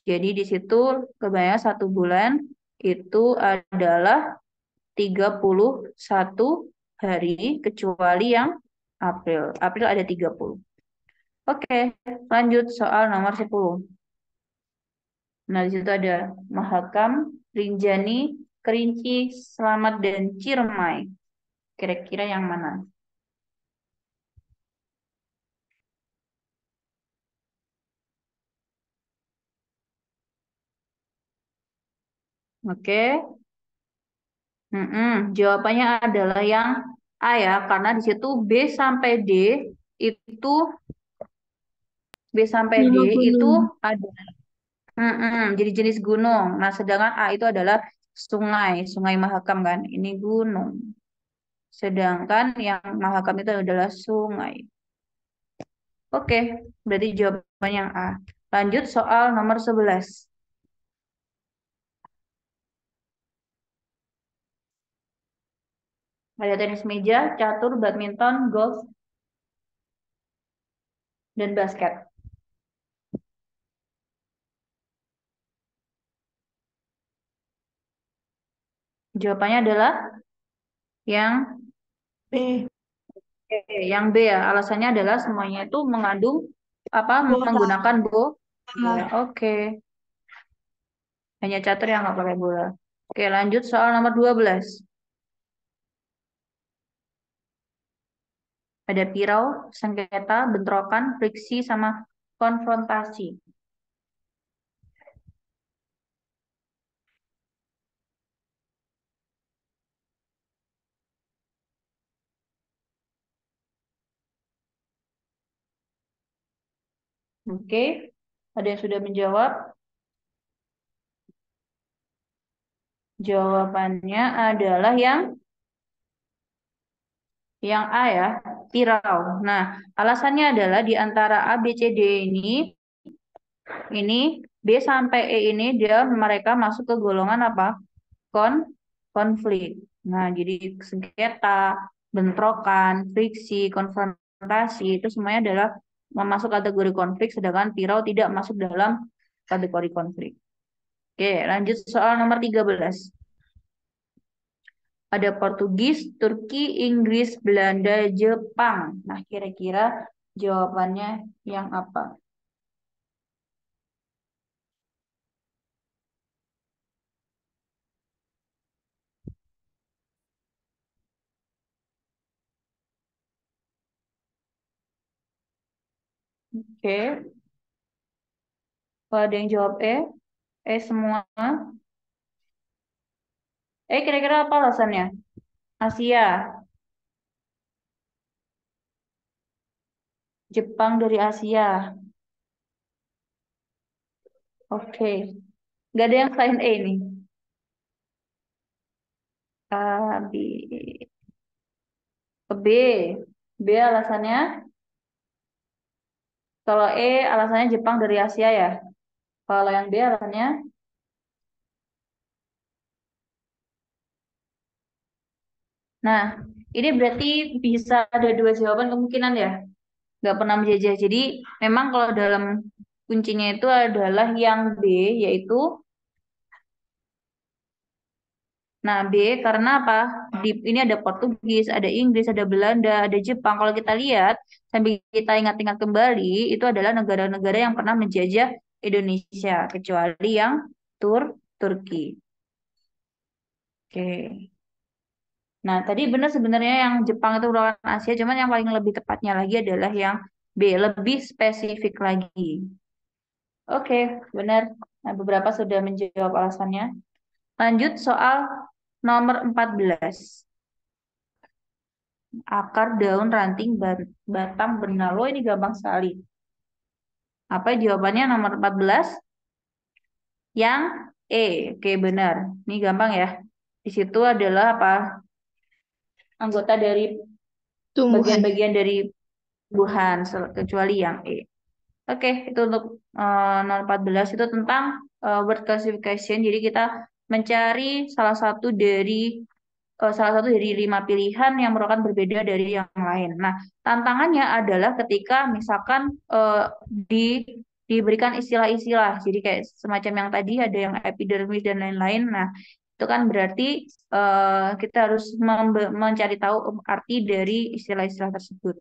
Jadi di situ kebanyakan satu bulan itu adalah 31 hari kecuali yang April. April ada 30. Oke, lanjut soal nomor 10. Nah, di situ ada Mahakam, Rinjani, Kerinci, Slamet, dan Ciremai. Kira-kira yang mana? Oke. Jawabannya adalah yang A ya, karena di situ itu B sampai D Nama itu gunung. ada jadi jenis gunung. Nah, sedangkan A itu adalah sungai, Sungai Mahakam kan. Ini gunung. Sedangkan yang Mahakam itu adalah sungai. Oke, berarti jawabannya yang A. Lanjut soal nomor 11. Ada tenis meja, catur, badminton, golf, dan basket. Jawabannya adalah yang B. yang B ya. Alasannya adalah semuanya itu mengandung apa Bola. menggunakan bola. Oke. Hanya catur yang nggak pakai bola. Oke, lanjut soal nomor 12. Ada pirau, sengketa, bentrokan, friksi, sama konfrontasi. Oke, ada yang sudah menjawab? Jawabannya adalah yang A ya, pirau. Nah, alasannya adalah di antara A, B, C, D ini Ini B sampai E ini mereka masuk ke golongan apa? Kon konflik. Nah, jadi sengketa, bentrokan, friksi, konfrontasi itu semuanya adalah masuk kategori konflik, sedangkan Pirau tidak masuk dalam kategori konflik. Oke, lanjut soal nomor 13. Ada Portugis, Turki, Inggris, Belanda, Jepang. Nah, kira-kira jawabannya yang apa? Oke, kalau ada yang jawab semua. Kira-kira apa alasannya? Asia, Jepang dari Asia. Oke, nggak ada yang selain E nih. A, B, ke B. B alasannya, kalau E alasannya Jepang dari Asia ya. Kalau yang B alasannya, nah ini berarti bisa ada dua jawaban kemungkinan ya. Nggak pernah menjajah. Jadi memang kalau dalam kuncinya itu adalah yang B, yaitu nah B karena apa? Ini ada Portugis, ada Inggris, ada Belanda, ada Jepang. Kalau kita lihat sambil kita ingat-ingat kembali, itu adalah negara-negara yang pernah menjajah Indonesia, kecuali yang Turki. Oke. Nah, tadi benar sebenarnya yang Jepang itu merupakan Asia, cuman yang paling lebih tepatnya lagi adalah yang B, lebih spesifik lagi. Oke, benar. Nah, beberapa sudah menjawab alasannya. Lanjut soal nomor 14. Akar, daun, ranting, batang, benang. Oh, ini gampang sekali. Apa jawabannya nomor 14? Yang E. Oke, benar. Ini gampang ya. Di situ adalah apa? Anggota dari Tumbuhan. bagian-bagian dari tumbuhan, kecuali yang E. Oke, itu untuk nomor 14 itu tentang word classification. Jadi kita mencari salah satu dari 5 pilihan yang merupakan berbeda dari yang lain. Nah, tantangannya adalah ketika misalkan diberikan istilah-istilah. Jadi kayak semacam yang tadi ada yang epidermis dan lain-lain. Nah, itu kan berarti kita harus mencari tahu arti dari istilah-istilah tersebut.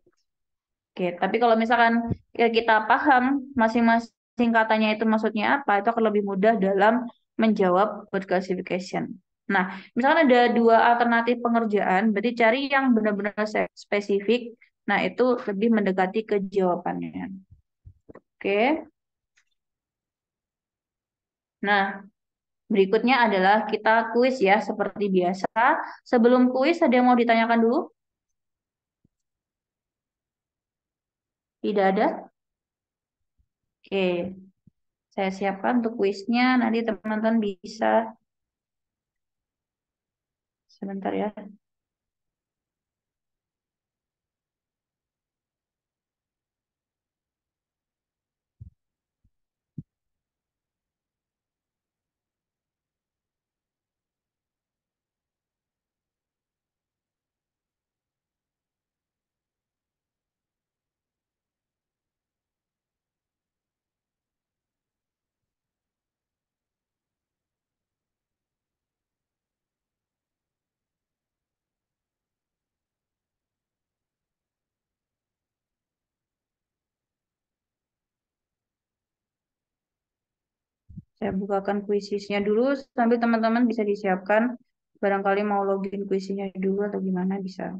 Oke, tapi kalau misalkan ya kita paham masing-masing katanya itu maksudnya apa, itu akan lebih mudah dalam menjawab word classification. Nah, misalkan ada dua alternatif pengerjaan, berarti cari yang benar-benar spesifik. Nah, itu lebih mendekati ke jawabannya. Oke. Nah, berikutnya adalah kita kuis ya, seperti biasa. Sebelum kuis, ada yang mau ditanyakan dulu? Tidak ada? Oke, saya siapkan untuk kuisnya. Nanti teman-teman bisa sebentar ya. Saya bukakan kuisisnya dulu sambil teman-teman bisa disiapkan. Barangkali mau login kuisisnya dulu atau gimana bisa.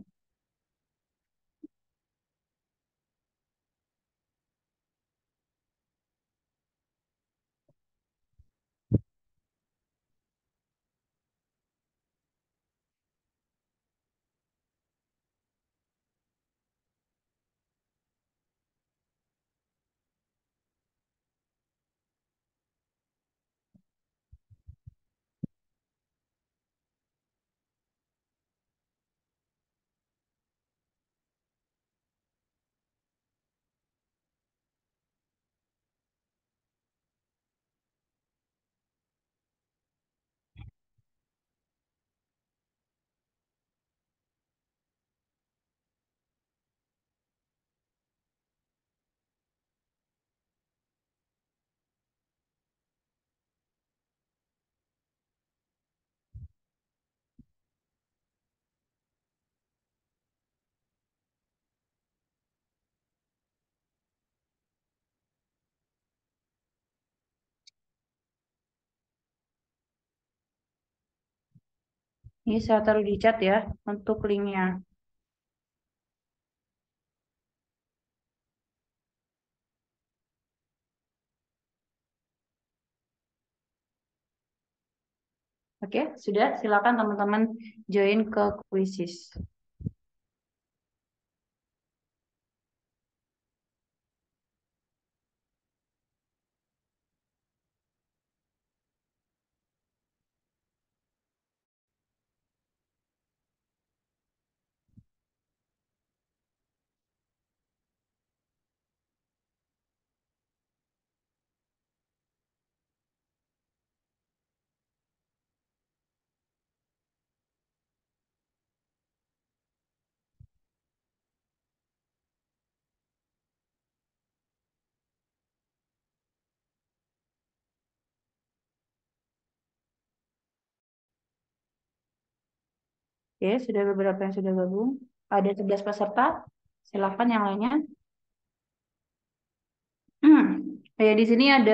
Ini saya taruh di chat ya untuk linknya. Oke, sudah. Silakan teman-teman join ke Quizzes. Oke, sudah beberapa yang sudah gabung. Ada 11 peserta. Silakan yang lainnya. Ya, di sini ada,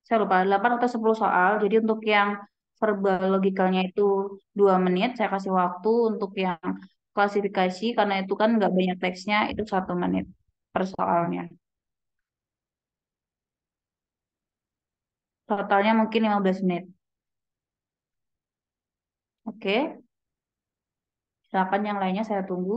saya lupa, 8 atau 10 soal. Jadi untuk yang verbal logikalnya itu 2 menit, saya kasih waktu. Untuk yang klasifikasi, karena itu kan nggak banyak teksnya, itu 1 menit per soalnya. Totalnya mungkin 15 menit. Oke, silakan yang lainnya saya tunggu.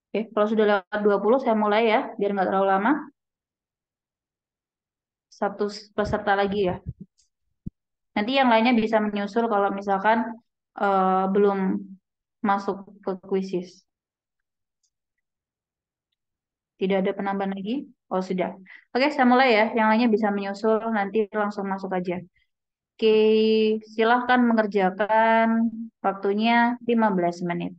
Oke, kalau sudah lewat 20, saya mulai ya, biar nggak terlalu lama. Satu peserta lagi ya. Nanti yang lainnya bisa menyusul kalau misalkan belum masuk ke kuisis. Tidak ada penambahan lagi? Oh, sudah. Oke, saya mulai ya. Yang lainnya bisa menyusul, nanti langsung masuk aja. Oke, silahkan mengerjakan. Waktunya 15 menit.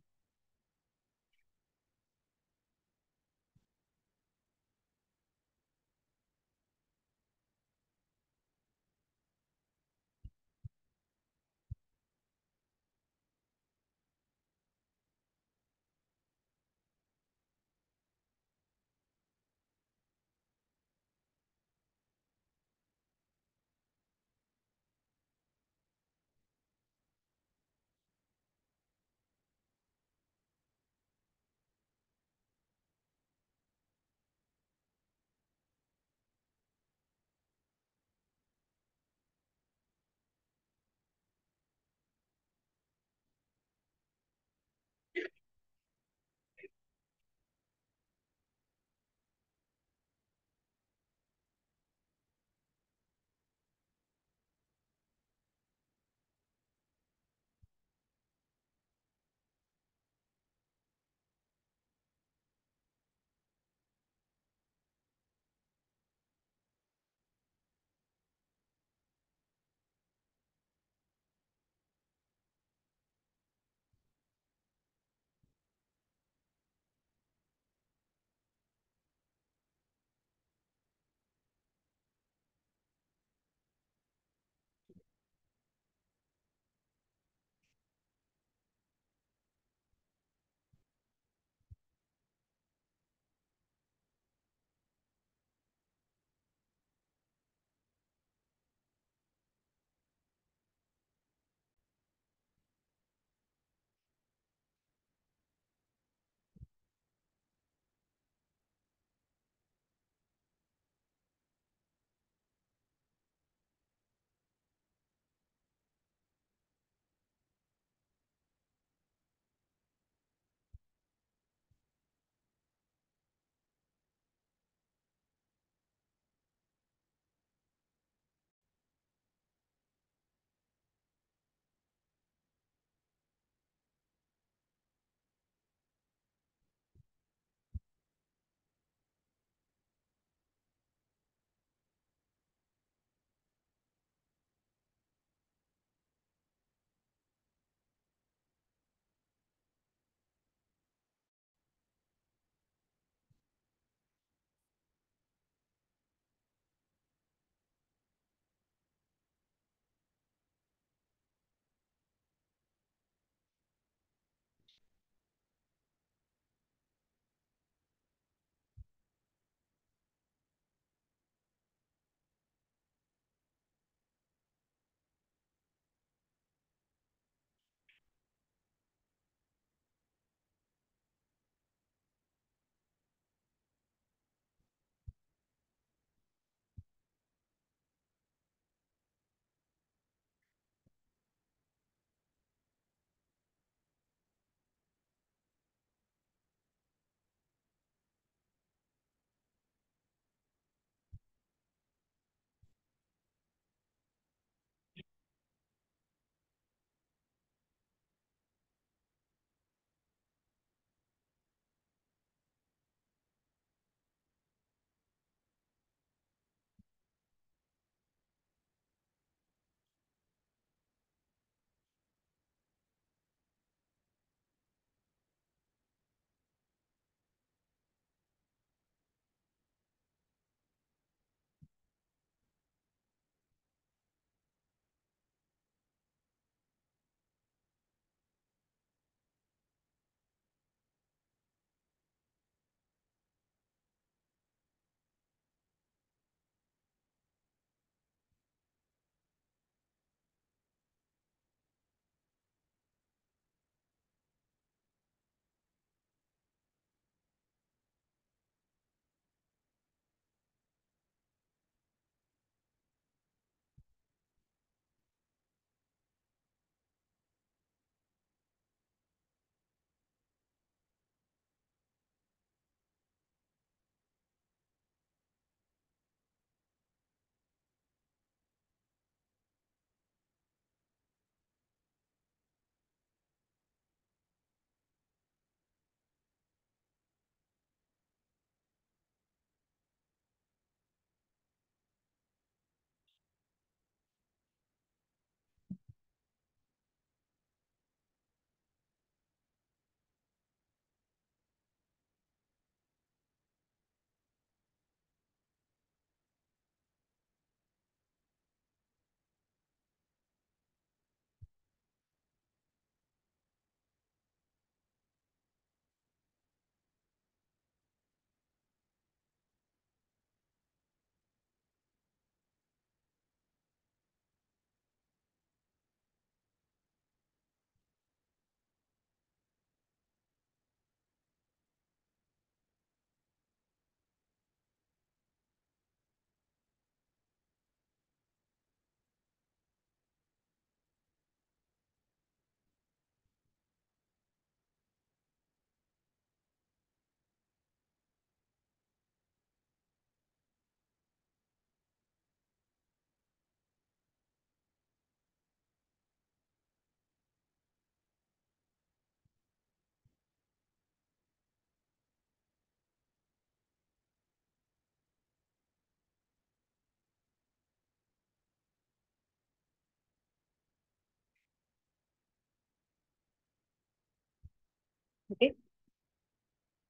Oke,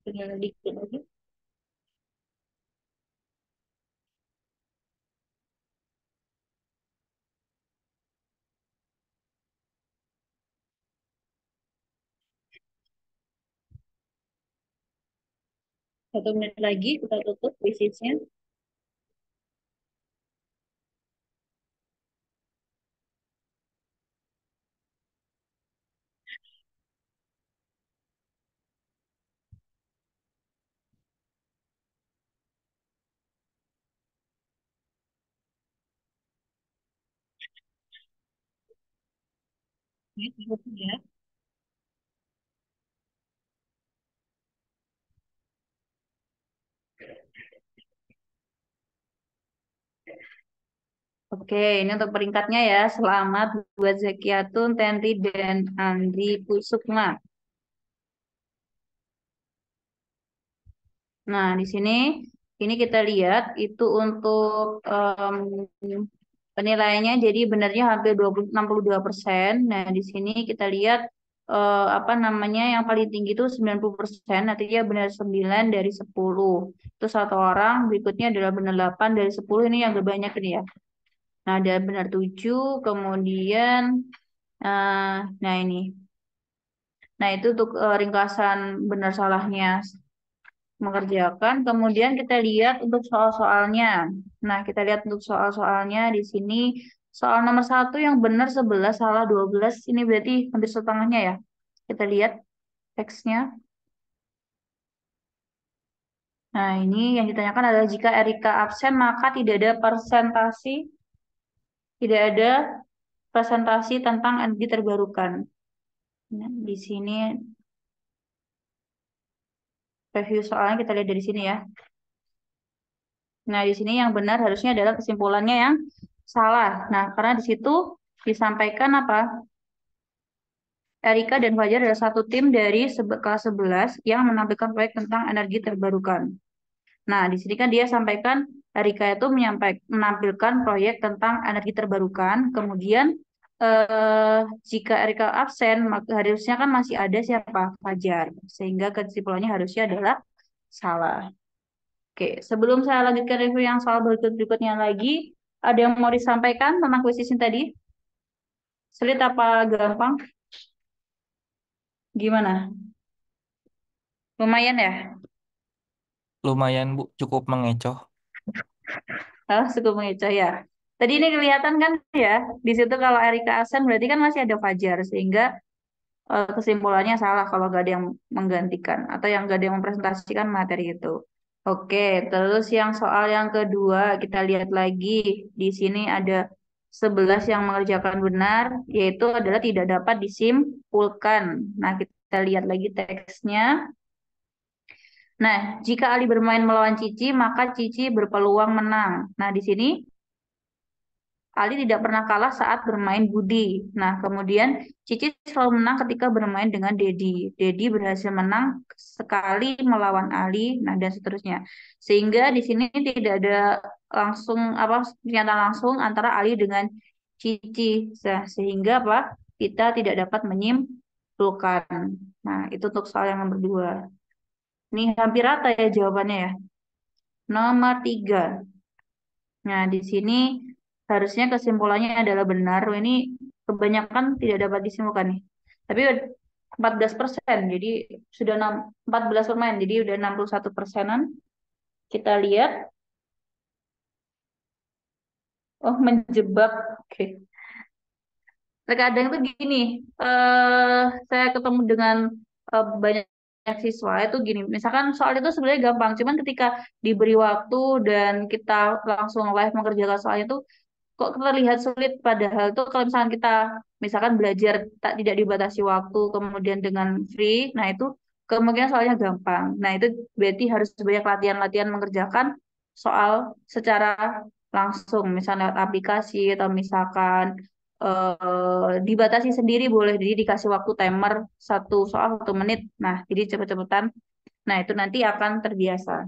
tinggal dikit lagi. Satu menit lagi kita tutup quiznya. Ini tutup ya. Oke, ini untuk peringkatnya ya. Selamat buat Zakiatun, Tenri, dan Andri Kusukma. Nah, di sini ini kita lihat itu untuk penilaiannya jadi benarnya hampir 62%. Nah, di sini kita lihat apa namanya yang paling tinggi itu 90%, artinya benar 9 dari 10. Terus satu orang, berikutnya adalah benar 8 dari 10, ini yang terbanyak ini ya. Nah, ada benar 7, kemudian nah ini. Nah, itu untuk ringkasan benar salahnya mengerjakan. Kemudian kita lihat untuk soal-soalnya. Nah, kita lihat untuk soal-soalnya di sini. Soal nomor satu yang benar 11, salah 12. Ini berarti hampir setengahnya ya. Kita lihat teksnya. Nah, ini yang ditanyakan adalah jika Erika absen, maka tidak ada presentasi tentang energi terbarukan. Nah, di sini review soalnya kita lihat dari sini ya. Nah, di sini yang benar harusnya adalah kesimpulannya yang salah. Nah, karena di situ disampaikan apa? Erika dan Fajar adalah satu tim dari kelas 11 yang menampilkan proyek tentang energi terbarukan. Nah, di sini kan dia sampaikan Erika itu menampilkan proyek tentang energi terbarukan. Kemudian jika Erika absen, maka harusnya kan masih ada siapa? Fajar. Sehingga kesimpulannya harusnya adalah salah. Oke, sebelum saya lanjutkan review yang soal berikutnya lagi, ada yang mau disampaikan tentang kuis ini tadi? Sulit apa gampang? Gimana? Lumayan ya? Lumayan Bu, cukup mengecoh. Oh, cukup mengecoh ya. Tadi ini kelihatan kan ya, di situ kalau Erika absen berarti kan masih ada Fajar, sehingga kesimpulannya salah kalau nggak ada yang menggantikan atau yang nggak ada yang mempresentasikan materi itu. Oke, terus yang soal yang kedua kita lihat lagi di sini ada 11 yang mengerjakan benar, yaitu adalah tidak dapat disimpulkan. Nah, kita lihat lagi teksnya. Nah, jika Ali bermain melawan Cici, maka Cici berpeluang menang. Nah, di sini Ali tidak pernah kalah saat bermain Budi. Nah, kemudian Cici selalu menang ketika bermain dengan Dedi. Dedi berhasil menang sekali melawan Ali, nah dan seterusnya. Sehingga di sini tidak ada langsung apa pernyataan langsung antara Ali dengan Cici. Nah, sehingga apa? Kita tidak dapat menyimpulkan. Nah, itu untuk soal yang nomor 2. Ini hampir rata ya jawabannya ya. Nomor 3. Nah, di sini harusnya kesimpulannya adalah benar. Ini kebanyakan tidak dapat disimpulkan nih. Tapi 14%, jadi sudah 14 pemain, jadi udah 61%-an. Kita lihat, oh menjebak. Oke. Terkadang tuh gini, saya ketemu dengan banyak siswa itu gini, misalkan soal itu sebenarnya gampang, cuman ketika diberi waktu dan kita langsung live mengerjakan soalnya itu kok terlihat sulit padahal tuh kalau misalkan kita misalkan belajar tidak dibatasi waktu kemudian dengan free, nah itu kemungkinan soalnya gampang. Nah itu berarti harus banyak latihan-latihan mengerjakan soal secara langsung misalnya lewat aplikasi atau misalkan dibatasi sendiri boleh jadi dikasih waktu timer satu soal 1 menit. Nah jadi cepet-cepetan. Nah itu nanti akan terbiasa.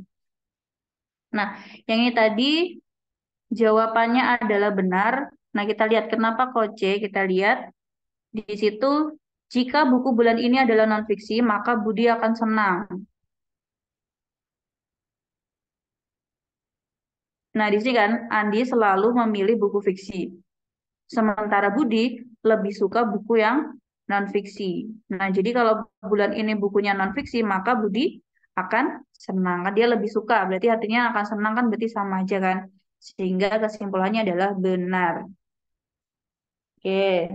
Nah yang ini tadi jawabannya adalah benar. Nah, kita lihat kenapa kok C. Kita lihat di situ Jika buku bulan ini adalah non-fiksi, maka Budi akan senang. Nah, di sini kan Andi selalu memilih buku fiksi. Sementara Budi lebih suka buku yang non-fiksi. Nah, jadi kalau bulan ini bukunya non-fiksi, maka Budi akan senang. Kan dia lebih suka, berarti artinya akan senang kan berarti sama aja kan. Sehingga kesimpulannya adalah benar. Oke.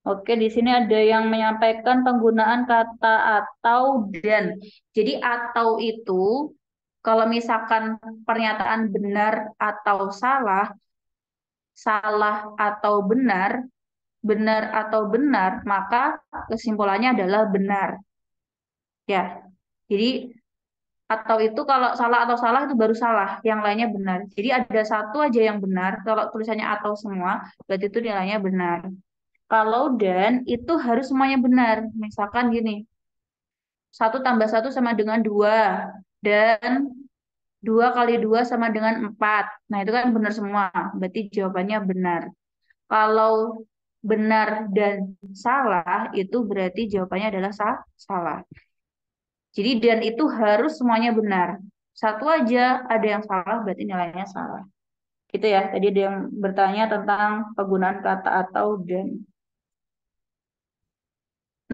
Oke, di sini ada yang menyampaikan penggunaan kata atau dan. Jadi atau itu kalau misalkan pernyataan benar atau salah, salah atau benar atau benar, maka kesimpulannya adalah benar. Ya. Jadi atau itu kalau salah atau salah itu baru salah, yang lainnya benar. Jadi ada satu aja yang benar, kalau tulisannya atau semua, berarti itu nilainya benar. Kalau dan itu harus semuanya benar. Misalkan gini, 1 tambah 1 sama dengan 2. Dan 2 kali 2 sama dengan 4. Nah, itu kan benar semua. Berarti jawabannya benar. Kalau benar dan salah, itu berarti jawabannya adalah salah. Jadi dan itu harus semuanya benar. Satu aja ada yang salah, berarti nilainya salah. Gitu ya. Tadi ada yang bertanya tentang penggunaan kata atau dan.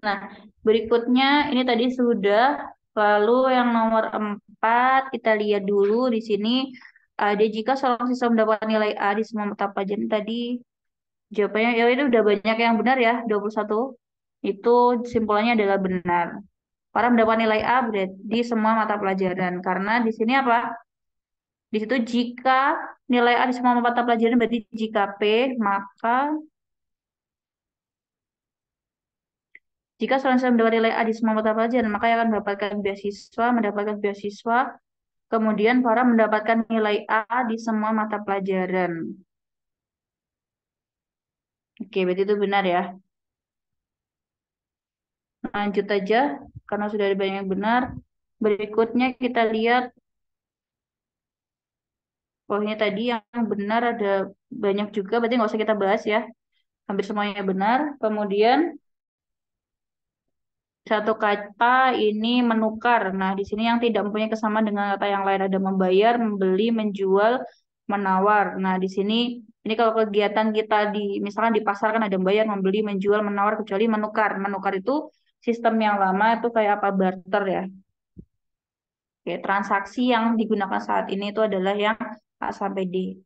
Nah, berikutnya ini tadi sudah. Lalu yang nomor 4 kita lihat dulu di sini. Ada jika seorang siswa mendapat nilai A di semua mata pelajaran tadi, jawabannya ya itu udah banyak yang benar ya, 21. Itu simpulannya adalah benar. Para mendapat nilai A berarti di semua mata pelajaran. Karena di sini apa? Di situ jika nilai A di semua mata pelajaran berarti jika P, maka jika seorang siswa mendapat nilai A di semua mata pelajaran, maka ia akan mendapatkan beasiswa, kemudian para mendapatkan nilai A di semua mata pelajaran. Oke, berarti itu benar ya. Lanjut aja, karena sudah ada banyak yang benar. Berikutnya kita lihat, oh ini tadi yang benar ada banyak juga, berarti nggak usah kita bahas ya. Hampir semuanya benar. Kemudian satu kata ini menukar. Nah, di sini yang tidak mempunyai kesamaan dengan kata yang lain ada membayar, membeli, menjual, menawar. Nah, di sini ini kalau kegiatan kita di misalkan di pasar kan ada membayar, membeli, menjual, menawar kecuali menukar. Menukar itu sistem yang lama itu kayak apa barter ya. Oke, transaksi yang digunakan saat ini itu adalah yang A sampai D.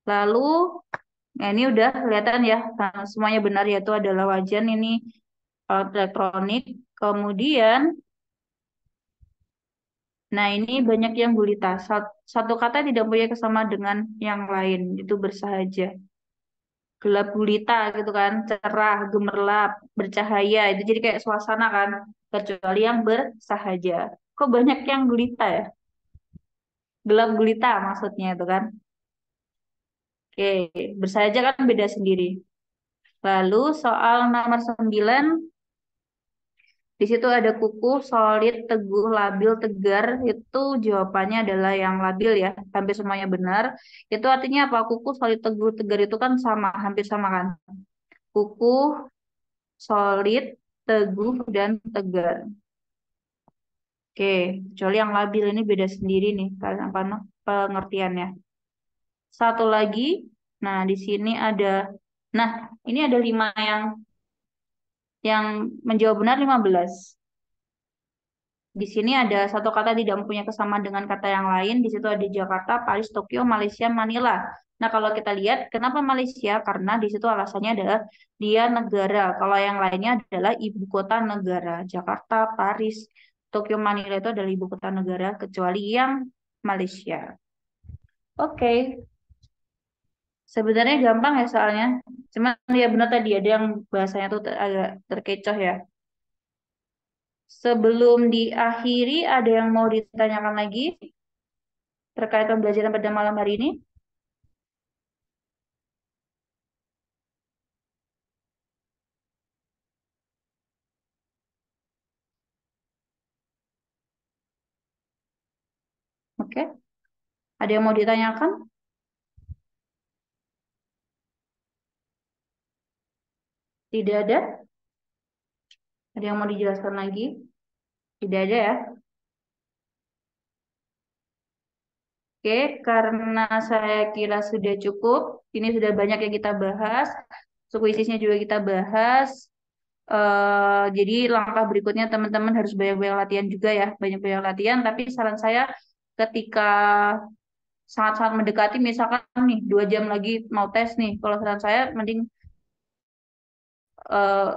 Lalu, nah ini udah kelihatan ya, nah, semuanya benar yaitu adalah wajan ini alat elektronik. Kemudian, nah ini banyak yang gulita. Satu kata tidak punya kesamaan dengan yang lain, itu bersahaja. Gelap gulita gitu kan, cerah, gemerlap, bercahaya. Itu jadi kayak suasana kan, kecuali yang bersahaja. Kok banyak yang gulita ya? Gelap gulita maksudnya itu kan. Oke, bersahaja kan beda sendiri. Lalu soal nomor 9, di situ ada kukuh, solid, teguh, labil, tegar. Itu jawabannya adalah yang labil ya. Hampir semuanya benar. Itu artinya apa? Kukuh, solid, teguh, tegar itu kan sama, hampir sama kan? Kukuh, solid, teguh, dan tegar. Oke, kecuali yang labil ini beda sendiri nih, karena pengertiannya. Satu lagi, nah di sini ada, nah ini ada 5 yang menjawab benar 15. Di sini ada satu kata tidak mempunyai kesamaan dengan kata yang lain. Di situ ada Jakarta, Paris, Tokyo, Malaysia, Manila. Nah, kalau kita lihat, kenapa Malaysia? Karena di situ alasannya adalah dia negara. Kalau yang lainnya adalah ibu kota negara. Jakarta, Paris, Tokyo, Manila itu adalah ibu kota negara, kecuali yang Malaysia. Oke, sebenarnya gampang ya soalnya. Cuma ya benar tadi ada yang bahasanya tuh agak terkecoh ya. Sebelum diakhiri, ada yang mau ditanyakan lagi terkait pembelajaran pada malam hari ini? Oke, ada yang mau ditanyakan? Tidak ada? Ada yang mau dijelaskan lagi? Tidak ada ya? Oke, karena saya kira sudah cukup. Ini sudah banyak yang kita bahas. Sukuisisnya juga kita bahas. Jadi langkah berikutnya teman-teman harus banyak-banyak latihan juga ya. Banyak-banyak latihan. Tapi saran saya ketika sangat-sangat mendekati, misalkan nih 2 jam lagi mau tes nih. Kalau saran saya mending eh,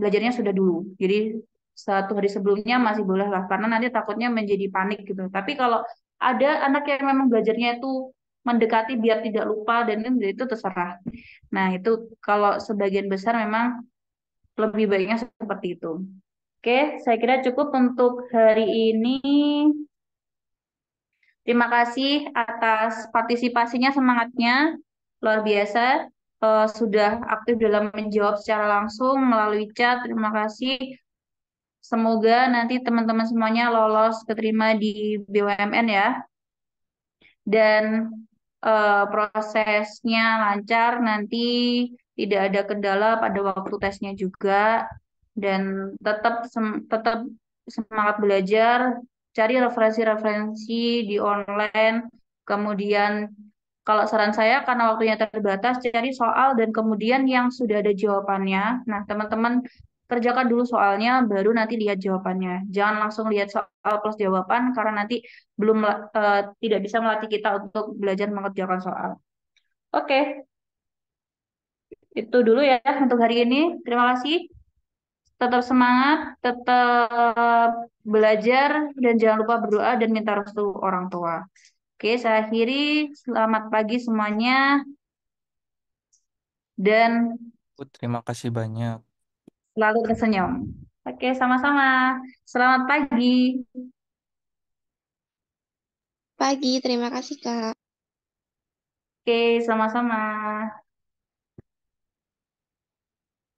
belajarnya sudah dulu. Jadi 1 hari sebelumnya masih boleh lah, karena nanti takutnya menjadi panik gitu. Tapi kalau ada anak yang memang belajarnya itu mendekati biar tidak lupa dan itu terserah. Nah itu kalau sebagian besar memang lebih baiknya seperti itu. Oke, saya kira cukup untuk hari ini. Terima kasih atas partisipasinya, semangatnya luar biasa. Sudah aktif dalam menjawab secara langsung melalui chat. Terima kasih. Semoga nanti teman-teman semuanya lolos keterima di BUMN ya. Dan prosesnya lancar, nanti tidak ada kendala pada waktu tesnya juga. Dan tetap semangat belajar, cari referensi-referensi di online. Kemudian kalau saran saya karena waktunya terbatas, cari soal dan kemudian yang sudah ada jawabannya. Nah, teman-teman kerjakan dulu soalnya, baru nanti lihat jawabannya. Jangan langsung lihat soal plus jawaban karena nanti tidak bisa melatih kita untuk belajar mengerjakan soal. Oke, itu dulu ya untuk hari ini. Terima kasih. Tetap semangat, tetap belajar, dan jangan lupa berdoa dan minta restu orang tua. Oke, saya akhiri. Selamat pagi semuanya, dan Terima kasih banyak. selalu tersenyum. Oke, sama-sama. Selamat pagi. Pagi, terima kasih Kak. Oke, sama-sama.